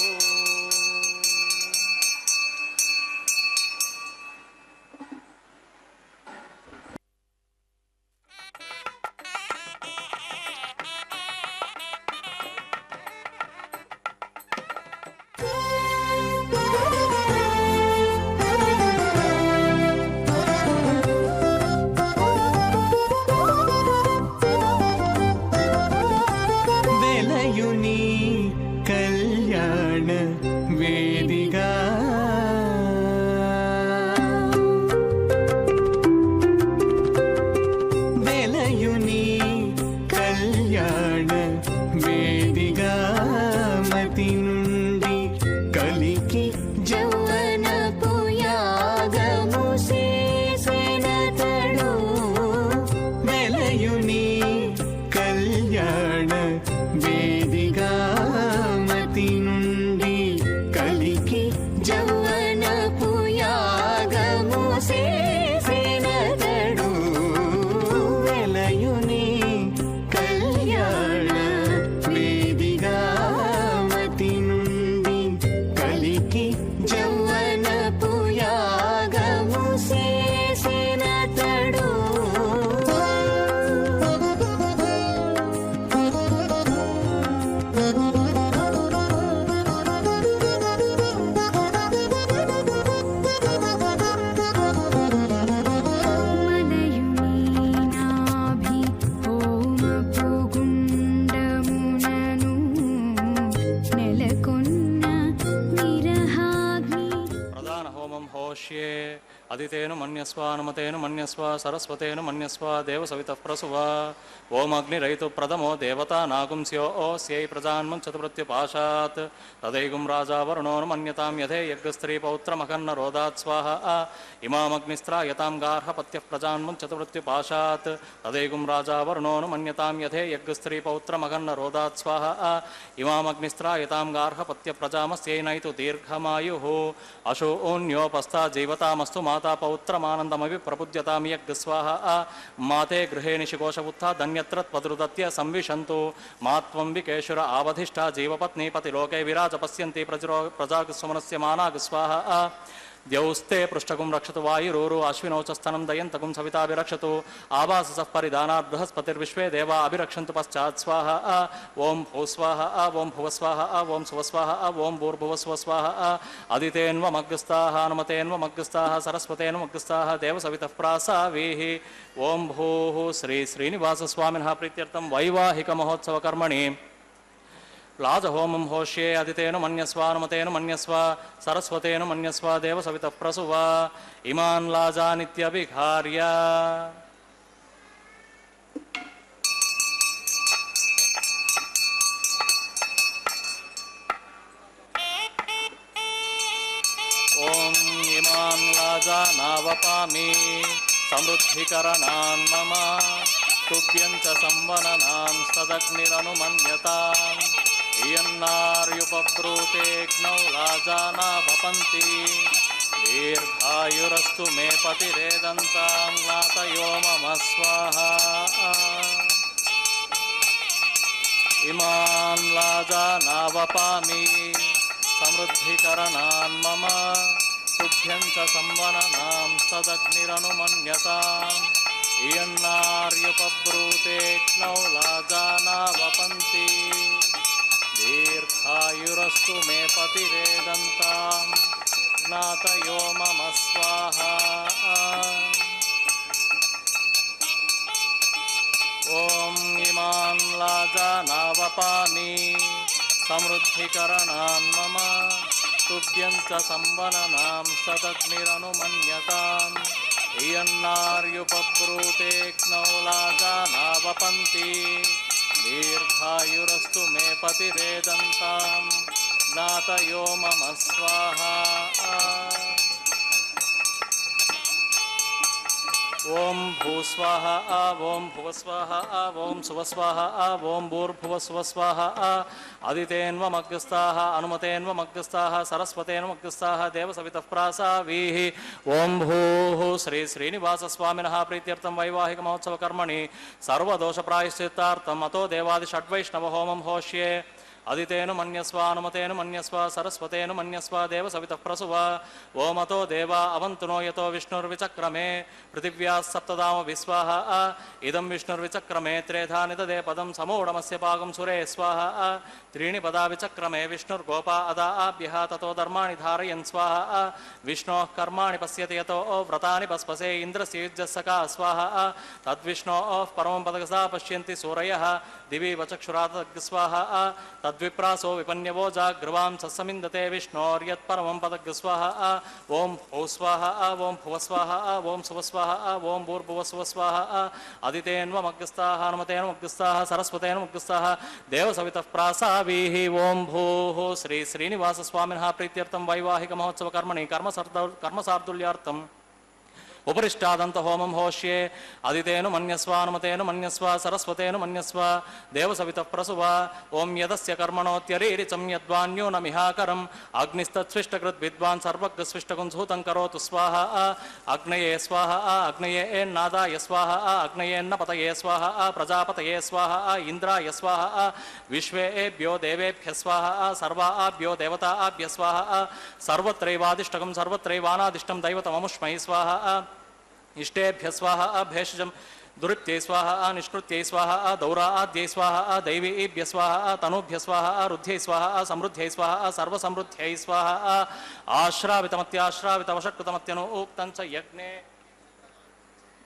Speaker 2: अदितेन मन्यस्व अनुमतेन मन्यस्व सरस्वतेन मन्यस्व देव सवितः प्रसुव ओम अग्निरयितु प्रथमो देवता नागुंस्यो स्यै प्रजान्मं चतुर्वृत्त्यपाशात् तदैगुं राजा वरुणो मन्यतां यथे यज्ञस्त्री पौत्रमकन्न रोदात् स्वाहा इमामग्निस्त्रायतां गार्हपत्यः प्रजान्मं चतुर्वृत्त्यपाशात् तदैगुं राजा वरुणो मन्यतां यथे यज्ञस्त्री पौत्रमकन्न रोदात् स्वाहा इमामग्निस्त्रायतां गार्हपत्य प्रजामस्यैनैतु दीर्घमायुः अशोन्योपस्था जीवतामस्तु माता पौत्रमानन्दमपि प्रबुध्यतां यज्ञस्वाहा माते गृहे निशिकोशबुद्धा धन्यत्र त्वदृदत्य संविशन्तु मात्वं विकेशुर आवधिष्ठा जीवपत्नी पतिलोके विराज पश्यन्ति प्रजागस्वमनस्य मानागस्वाहा द्यौस्ते पृष्ठकुं रक्षतु वायुरोरु अश्विनौ च स्तनं दयन्तकुं सविताभिरक्षतु आवाससः परिधानात् बृहस्पतिर्विश्वे देवा अभिरक्षन्तु पश्चात् स्वाहा ओं भूस्वाहा ओं भुवस्वाहा ओं सुवस्वाहा ओं भूर्भुवस्वस्वाहा अदितेन्वमग्रस्ताः हनुमतेन्वमग्रस्ताः सरस्वतेन्वमग्रस्ताः देवसवितः प्रासावीः ओं भूः श्री श्रीनिवासस्वामिनः प्रीत्यर्थं वैवाहिकमहोत्सवकर्मणि लाजहोमं होष्ये अदितेन मन्यस्व अनुमतेन मन्यस्व सरस्वतेन मन्यस्व देव सवितः प्रसुव इमान् लाजानित्यभिघार्य ॐ इमान् लाजानावपामि समृद्धिकरणान् मम तुभ्यं च संवननां सदग्निरनुमन्यताम् इयन्नार्युपब्रूतेऽग्नौ लाजाना वपन्ति दीर्घायुरस्तु मे पतिरेदन्तां नातयो मम स्वाहा इमान् लाजानावपामि समृद्धिकरणान् मम तुभ्यं च संवननां सदग्निरनुमन्यताम् इयन्नार्युपब्रूतेऽग्नौ लाजानावपन्ति दीर्घायुरस्तु मे पतिरेदन्तां ज्ञातयो मम स्वाहा ॐ इमान् लाजानावपानि समृद्धिकरणान् मम तुभ्यं च संवननां सदग्निरनुमन्यताम् इयन्नार्युपब्रूतेऽग्नौ लाजानावपन्ति दीर्घायुरस्तु मे पतिरेदन्तां ज्ञातयो मम स्वाहा ओम भूस्वाहा ओम भुवस्वाहा ओम सुवस्वाहा ओम भूर्भुवस्वस्वाहा अदितेन्वमग्रस्ताः अनुमतेन्वमग्रस्ताः सरस्वतेन्वमग्रस्ताः देवसवितः प्रासावीः ओम भूः श्री श्रीनिवासस्वामिनः प्रीत्यर्थं वैवाहिकमहोत्सवकर्मणि सर्वदोषप्रायश्चित्तार्थम् अतो देवादिषड्वैष्णवहोमं होष्ये अदितेनु मन्यस्व अनुमतेनु मन्यस्व सरस्वतेनु मन्यस्व देवसवितः प्रसुव ओमतो देवा अवन्तुनो यतो विष्णुर्विचक्रमे पृथिव्याः सप्तधाम विस्वाहा इदं विष्णुर्विचक्रमे त्रेधा निददे पदं समूढमस्य पागं सुरे स्वाहा त्रीणि पदा विचक्रमे विष्णुर्गोपा अदाभ्यः ततो धर्माणि धारयन् स्वाहा विष्णोः कर्माणि पश्यति यतो व्रतानि पस्पसे इन्द्रस्य युज्यस्सका स्वाहा तद्विष्णोः परमं पदकसा पश्यन्ति सूरयः दिवि वचक्षुरातग् स्वाहा तद्विप्रासो विपन्यवो जाग्रवां सस्समिन्दते विष्णोर्यत्परमं पदग् स्वाहा ओं भौ स्वाहा ओं भुवस्वाहा ओं सुवस्वाहा ओं भूर्भुवस्वस्वाहा अदितेन्वमग्रस्ताः अनुमतेन्वमग्रस्ताः सरस्वतेन्वमग्रस्ताः देवसवितः प्रासावीः ओं भूः श्री श्रीनिवासस्वामिनः प्रीत्यर्थं वैवाहिकमहोत्सवकर्मणि कर्मसार्दुल्यार्थम् उपरिष्टादंत होमं होष्ये अदितेनु मन्यस्व अनुमतेनु मन्यस्व सरस्वतेनु मन्यस्व देवसवितः प्रसुव ओं यदस्य कर्मणोत्यरीरिचं यद्वान्यो न मिहाकरम् अग्निस्तत्स्विष्टकृत् विद्वान् सर्वज्ञस्विष्टकुंसूतं करोतु स्वाहा अग्नये स्वाहा अग्नये एन्नादाय स्वाहा अग्नयेन्न पतये स्वाहा प्रजापतये स्वाहा इन्द्राय स्वाहा विश्वेभ्यो देवेभ्यः स्वाहा सर्वाभ्यो देवताभ्यः स्वाहा सर्वत्रैवादिष्टकं सर्वत्रैवानादिष्टं दैवतममुष्मै स्वाहा इष्टेभ्य स्वाहा भेषजं दुरित्यै स्वाहा निष्कृत्यै स्वाहा दौराद्यै स्वाहा दैवीभ्य स्वाहा तनुभ्य स्वाहा रुद्ध्यै स्वाहा समृद्ध्यै स्वाहा सर्वसमृद्ध्यै स्वाहा आश्रावितमत्याश्रावितवषट्कृतमत्यनु उक्तं च यज्ञे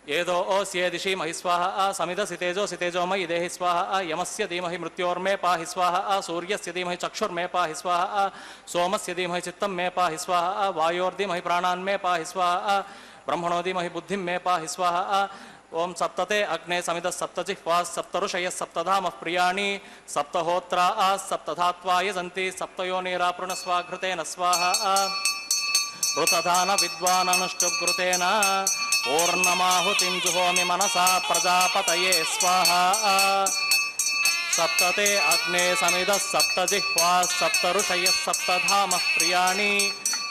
Speaker 2: येदो ओस्ये दिशि महि स्वाहा समिदसि तेजो मयि देहि स्वाहा यमस्य धीमहि मृत्योर्मे पाहि स्वाहा सूर्यस्य धीमहि चक्षुर्मे पाहि स्वाहा सोमस्य धीमहि चित्तं मे पाहि स्वाहा वायोर्धीमहि प्राणान् मे पाहि स्वाहा ब्रह्मणो धीमहि बुद्धिं मे पाहि स्वाहा ओं सप्तते अग्ने समिदः सप्तजिह्वाः सप्तऋषयः सप्तधामः प्रियाणि सप्तहोत्राः सप्तधात्वा यजन्ति सप्तयोनिरापृणस्वाघृतेन स्वाहा ऋतधान विद्वाननुष्टुघृतेन पूर्णमाहुतिं जुहोमि मनसा प्रजापतये स्वाहा सप्तते अग्ने समिदः सप्तजिह्वाः सप्तऋषयः सप्तधामः प्रियाणि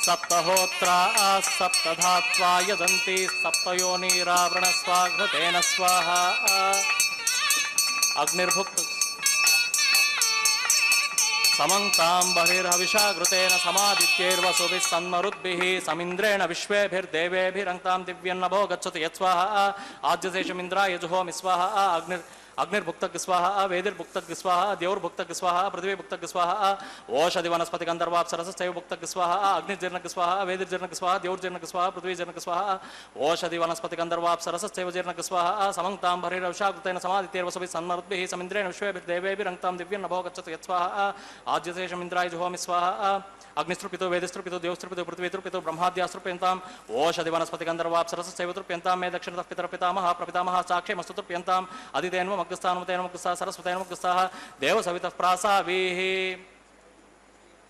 Speaker 2: सप्तहोत्राः सप्तधात्वा यजन्ति सप्तयोनिरावृणस्वाघृतेन स्वाहा अग्निर्भुक्त समन्तां बहिर्हविषाघृतेन समादित्यैर्वसुभिः सन्मरुद्भिः समिन्द्रेण विश्वेभिर्देवेभिरङ्क्तां दिव्यन्नभो गच्छति यत्स्वाहा आद्यशेषमिन्द्राय जुहोमि स्वाहा अग्निर्भुक्तग स्वाहा वेदिर्भुक्तग स्वाहा देवर्भुक्तग स्वाहा पृथ्वीभुक्तग स्वाहा ओषधि वनस्पति गंधर्वाप्सरसश्चैव भुक्तग स्वाहा अग्निर्जीर्णग स्वाहा वेदिर्जीर्णग स्वाहा देवर्जीर्णग स्वाहा पृथ्वीजीर्णग स्वाहा ओषधि वनस्पति गंधर्वाप्सरसश्चैव जीर्णग स्वाहा समन्तां बहिर्हविषाघृतेन समादित्यैर्वसुभिः सन्मरुद्भिः समिन्द्रेण विश्वेभिर्देवेभिरङ्क्तां दिव्यन्नभो गच्छति यत्स्वाहा आद्यशेषमिन्द्राय जुहोमि स्वाहा अग्निस्तृपितो वेदिस्तृपितो देवस्तृपितो पृथ्वीतृपितो ब्रह्माद्यास्तृप्यन्ताम् ओषधि वनस्पति गंधर्वाप्सरसश्चैव तृप्यन्तां मे दक्षिणतः पितरः पितामहः प्रपितामहः साक्षीमस्तु तृप्यन्ताम् अदितेन्वमग्रस्तानुमतेन्वमग्रस्ताः सरस्वतेन्वमग्रस्ताः देवसवितः प्रासावीः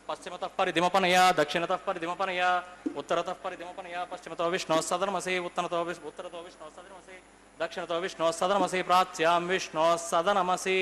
Speaker 2: पश्चिमतः परिधिमपनया दक्षिणतः परिधिमपनया उत्तरतः परिधिमपनया पश्चिमतो विष्णोः सदनमसि उत्तरतो विष्णोः सदनमसि दक्षिणतो विष्णोः सदनमसि प्राच्यां विष्णोः सदनमसि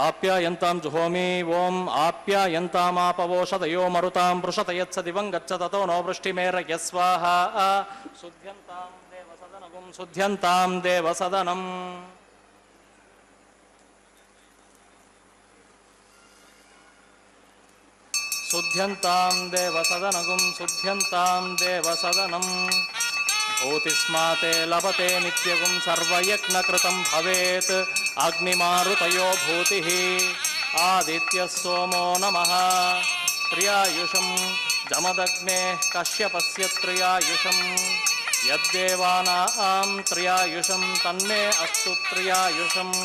Speaker 2: आप्यायन्तां जुहोमि ॐ आप्यायन्तामापवोषधयो मरुतां पृषतयत्स दिवं गच्छ ततो नो वृष्टिमेरय स्वाहा शुद्ध्यन्तां देवसदनगुं शुद्ध्यन्तां देवसदनम् शुद्ध्यन्तां देवसदनगुं शुद्ध्यन्तां देवसदनम् भूतिस्माते लभते नित्यगुं सर्वयज्ञकृतं भवेत् अग्निमारुतयो भूतिः आदित्यः सोमो नमः त्र्यायुषं जमदग्ने कश्यपस्य त्र्यायुषं यद्देवानां त्र्यायुषं तन्मे अस्तु त्र्यायुषम्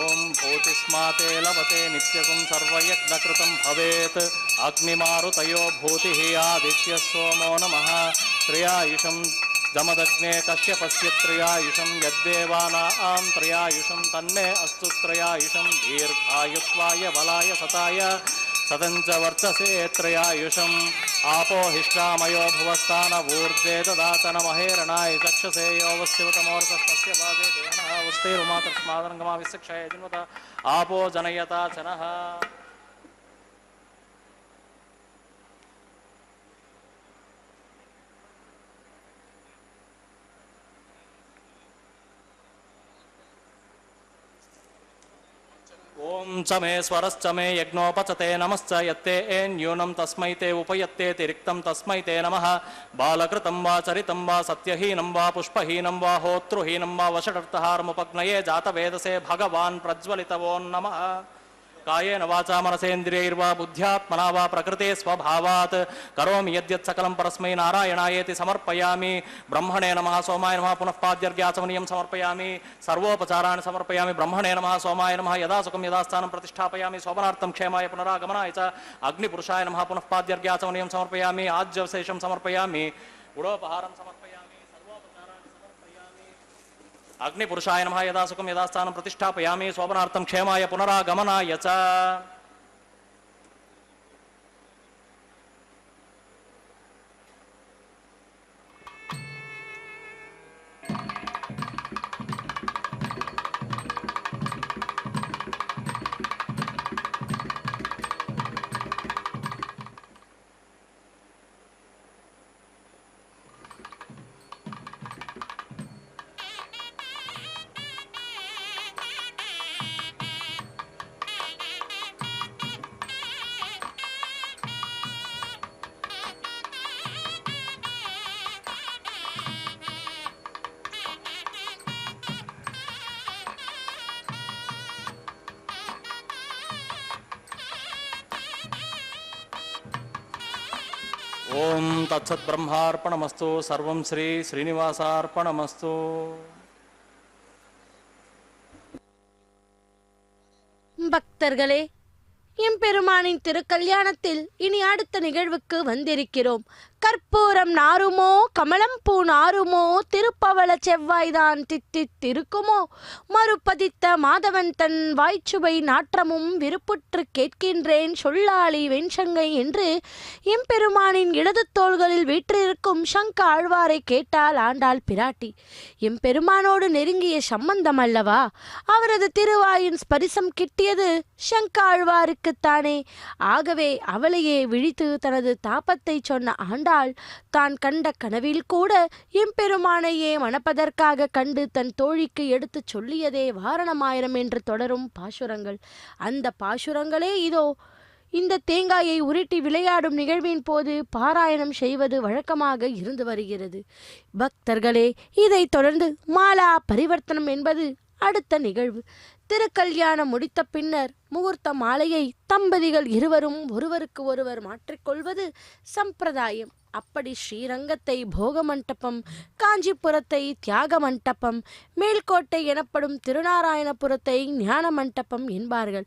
Speaker 2: ॐ भूतिस्माते लभते नित्यगुं सर्वयज्ञकृतं भवेत् अग्निमारुतयो भूतिः आदित्यः सोमो नमः त्र्यायुषं जमदग्ने कश्यपस्य त्र्यायुषं यद्देवानां त्र्यायुषं तन्मे अस्तु त्र्यायुषं दीर्घायुत्वाय बलाय सताय सदञ्च वर्चसे त्र्यायुषम् आपो हिष्टामयो भुवस्तानवूर्जे ददातन महेरणाय चक्षसे यो वस्यवतमोर्तस्य बाधे देनः वस्तेरुमातस्मादरङ्गमाविशक्षय जिन्वत आपो जनयता जनः ओं च मे स्वरश्च मे यज्ञोपचते नमश्च यत्ते न्यूनं तस्मै ते उपयत्ते तिरिक्तं तस्मै ते नमः बालकृतं वा चरितं वा सत्यहीनं वा पुष्पहीनं वा होतृहीनं वा वषडर्थहारमुपग्नये जातवेदसे भगवान् प्रज्वलितवो नमः कायेन वाचा मनसेन्द्रियैर्वा बुद्ध्यात्मना वा प्रकृते स्वभावात् करोमि यद्यत् सकलं परस्मै नारायणायेति समर्पयामि ब्रह्मणे नमः सोमाय नमः पुनः पाद्यर्घ्याचमनीयं समर्पयामि सर्वोपचाराणि समर्पयामि ब्रह्मणे नमः सोमाय नमः यदा सुखं यदा स्थानं प्रतिष्ठापयामि शोभनार्थं क्षेमाय पुनरागमनाय च अग्निपुरुषाय नमः पुनः पाद्यर्घ्याचमनीयं समर्पयामि आज्यवशेषं समर्पयामि उडोपहारं समर्पयामि अग्निपुरुषाय नमः यदा सुखं यदा स्थानं प्रतिष्ठापयामि शोभनार्थं क्षेमाय पुनरागमनाय च ओं तत्सत् ब्रह्मार्पणमस्तु सर्वं श्री श्रीनिवासार्पणमस्तु
Speaker 3: பக்தர்களே, எம்பெருமானின் திருக்கல்யாணத்தில் இனி அடுத்த நிகழ்வுக்கு வந்திருக்கிறோம். கற்பூரம் நாருமோ கமலம் பூ நாருமோ திருப்பவள செவ்வாய்தான் தித்தித்திருக்குமோ மறுபதித்த மாதவன் தன் வாய்ச்சுவை நாற்றமும் விருப்புற்று கேட்கின்றேன் சொல்லாளி வெண்சங்கை என்று எம்பெருமானின் இடது தோள்களில் வீற்றிருக்கும் சங்க ஆழ்வாரை கேட்டால் ஆண்டாள் பிராட்டி. எம்பெருமானோடு நெருங்கிய சம்பந்தம் அல்லவா? அவரது திருவாயின் ஸ்பரிசம் கிட்டியது சங்க ஆழ்வாருக்குத்தானே. ஆகவே அவளையே விழித்து தனது தாபத்தை சொன்ன ஆண்டாள் தான் கண்ட கனவில் கூட எம்பெருமானையே மணப்பதற்காக கண்டு தன் தோழிக்கு எடுத்துச் சொல்லியதே வாரணமாயிரம் என்று தொடரும் பாசுரங்கள். அந்த பாசுரங்களே இதோ இந்த தேங்காயை உருட்டி விளையாடும் நிகழ்வின் போது பாராயணம் செய்வது வழக்கமாக இருந்து வருகிறது. பக்தர்களே, இதைத் தொடர்ந்து மாலா பரிவர்த்தனம் என்பது அடுத்த நிகழ்வு. திருக்கல்யாணம் முடித்த பின்னர் முகூர்த்த மாலையை தம்பதிகள் இருவரும் ஒருவருக்கு ஒருவர் மாற்றிக்கொள்வது சம்பிரதாயம். அப்படி ஸ்ரீரங்கத்தை போக மண்டபம், காஞ்சிபுரத்தை தியாக மண்டபம், மேல்கோட்டை எனப்படும் திருநாராயணபுரத்தை ஞான மண்டபம் என்பார்கள்.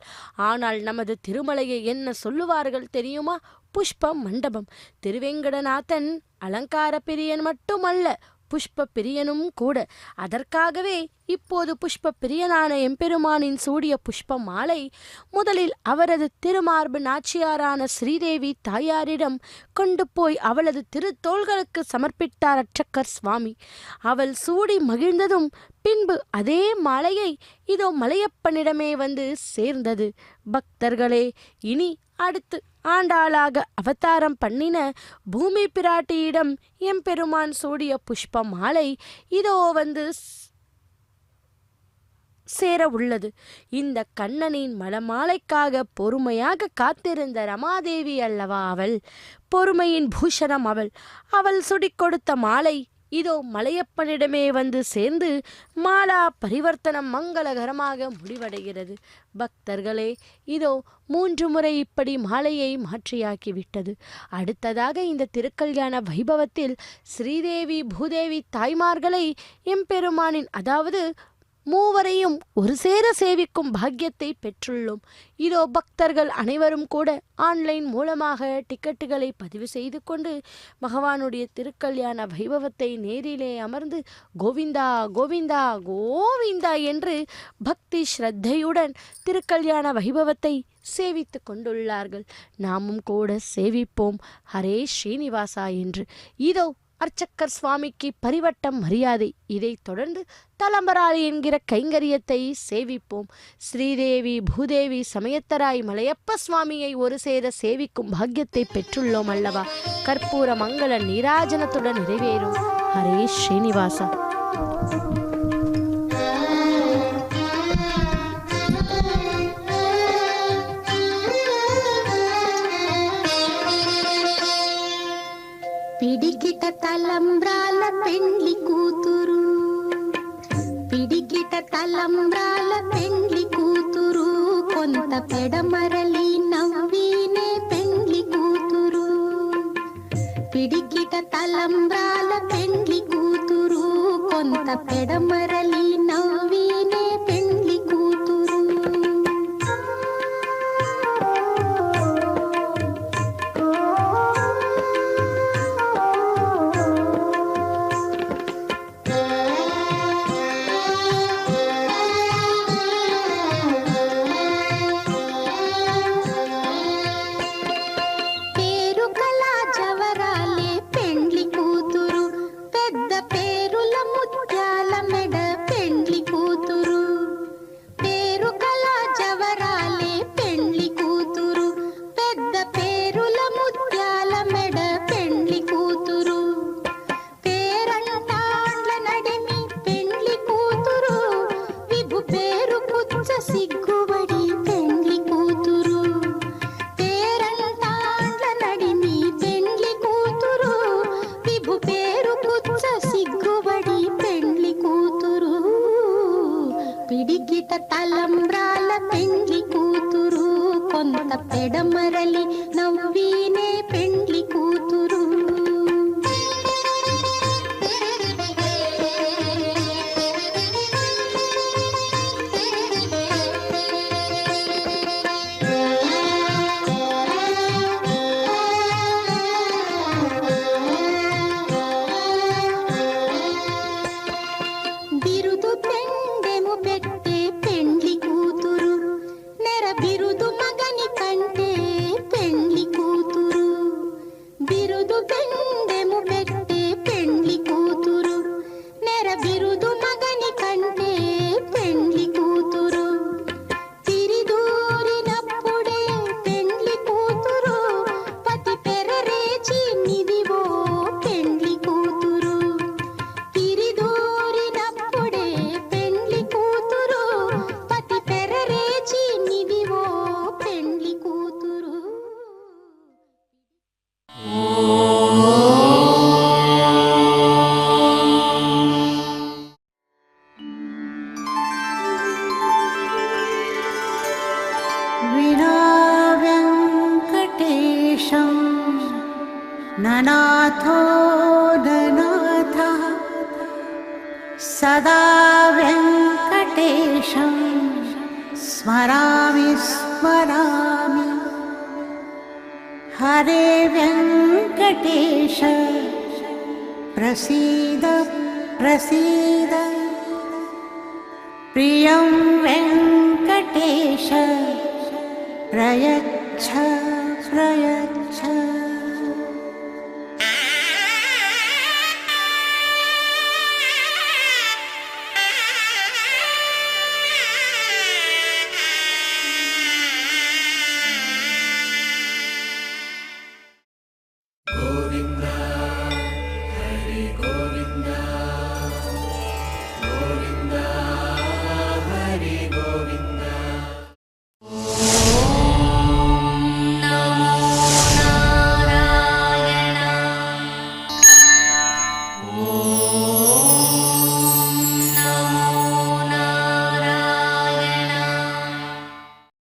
Speaker 3: ஆனால் நமது திருமலையை என்ன சொல்லுவார்கள் தெரியுமா? புஷ்ப மண்டபம். திருவேங்கடநாதன் அலங்கார பிரியன் மட்டுமல்ல, புஷ்ப பிரியனும் கூட. அதற்காகவே இப்போது புஷ்ப பிரியனான எம்பெருமானின் சூடிய புஷ்ப மாலை முதலில் அவரது திருமார்பு நாச்சியாரான ஸ்ரீதேவி தாயாரிடம் கொண்டு போய் அவளது திருத்தோள்களுக்கு சமர்ப்பித்தார் அர்ச்சக்கர் சுவாமி. அவள் சூடி மகிழ்ந்ததும் பின்பு அதே மாலையை இதோ மலையப்பனிடமே வந்து சேர்ந்தது. பக்தர்களே, இனி அடுத்து ஆண்டாளாக அவதாரம் பண்ணின பூமி பிராட்டியிடம் எம்பெருமான் சூடிய புஷ்ப மாலை இதோ வந்து சேர உள்ளது. இந்த கண்ணனின் மலமாலைக்காக பொறுமையாக காத்திருந்த ரமாதேவி அல்லவா அவள். பொறுமையின் பூஷணம் அவள். அவள் சுடிக் கொடுத்த மாலை இதோ மலையப்பனிடமே வந்து சேர்ந்து மாலா பரிவர்த்தனம் மங்களகரமாக முடிவடைகிறது. பக்தர்களே, இதோ 3 முறை இப்படி மாலையை மாற்றியாக்கிவிட்டது. அடுத்ததாக இந்த திருக்கல்யாண வைபவத்தில் ஸ்ரீதேவி பூதேவி தாய்மார்களை எம்பெருமானின் அதாவது மூவரையும் ஒரு சேர சேவிக்கும் பாக்கியத்தை பெற்றுள்ளோம். இதோ பக்தர்கள் அனைவரும் கூட ஆன்லைன் மூலமாக டிக்கெட்டுகளை பதிவு செய்து கொண்டு பகவானுடைய திருக்கல்யாண வைபவத்தை நேரிலே அமர்ந்து கோவிந்தா கோவிந்தா கோவிந்தா என்று பக்தி ஸ்ரத்தையுடன் திருக்கல்யாண வைபவத்தை சேவித்து கொண்டுள்ளார்கள். நாமும் கூட சேவிப்போம் ஹரே ஸ்ரீனிவாசா என்று. இதோ அர்ச்சக்கர் சுவாமிக்கு பரிவட்டம் மரியாதை. இதைத் தொடர்ந்து தலம்பராளி என்கிற கைங்கரியத்தை சேவிப்போம். ஸ்ரீதேவி பூதேவி சமயத்தராய் மலையப்ப சுவாமியை ஒரு சேர சேவிக்கும் பாக்கியத்தை பெற்றுள்ளோம் அல்லவா. கற்பூர மங்கள நீராஜனத்துடன் நிறைவேறும். ஹரே ஸ்ரீனிவாசா.
Speaker 4: పిడికిట తలంబ్రాల పెండ్లి కూతురు, పిడికిట తలంబ్రాల పెండ్లి కూతురు, కొంత పెడమరలి నవ్వినే పెండ్లి కూతురు. పిడికిట తలంబ్రాల పెండ్లి కూతురు, కొంత పెడమరలి నవ్వినే పెండ్లి కూతురు. పిడికిట తలంబ్రాల పెండ్లి కూతురు, కొంత పెడమరలి నవ్వినే పెండ్లి కూతురు. బిరుదు పెండెము పెట్టే పెండ్లి కూతురు, నెర బిరుదు మగని కంటే పెండ్లి కూతురు. బిరుదు పెండెము పెట్టే పెండ్లి కూతురు, నెర బిరుదు మగని కంటే పెండ్లి కూతురు. తిరిదూరినప్పుడే పెండ్లి కూతురు, పతి పెరరేచి నిదివో పెండ్లి కూతురు. తిరిదూరినప్పుడే పెండ్లి కూతురు, పతి పెరరేచి నిదివో పెండ్లి కూతురు. వినా వెంకటేశం ననాథో ననాథః, సదా వెంకటేశం స్మరామి స్మరామి. హరే వెంకటేశ ప్రసీద प्रसीद प्रियं वेङ्कटेश प्रयच्छ प्रयच्छ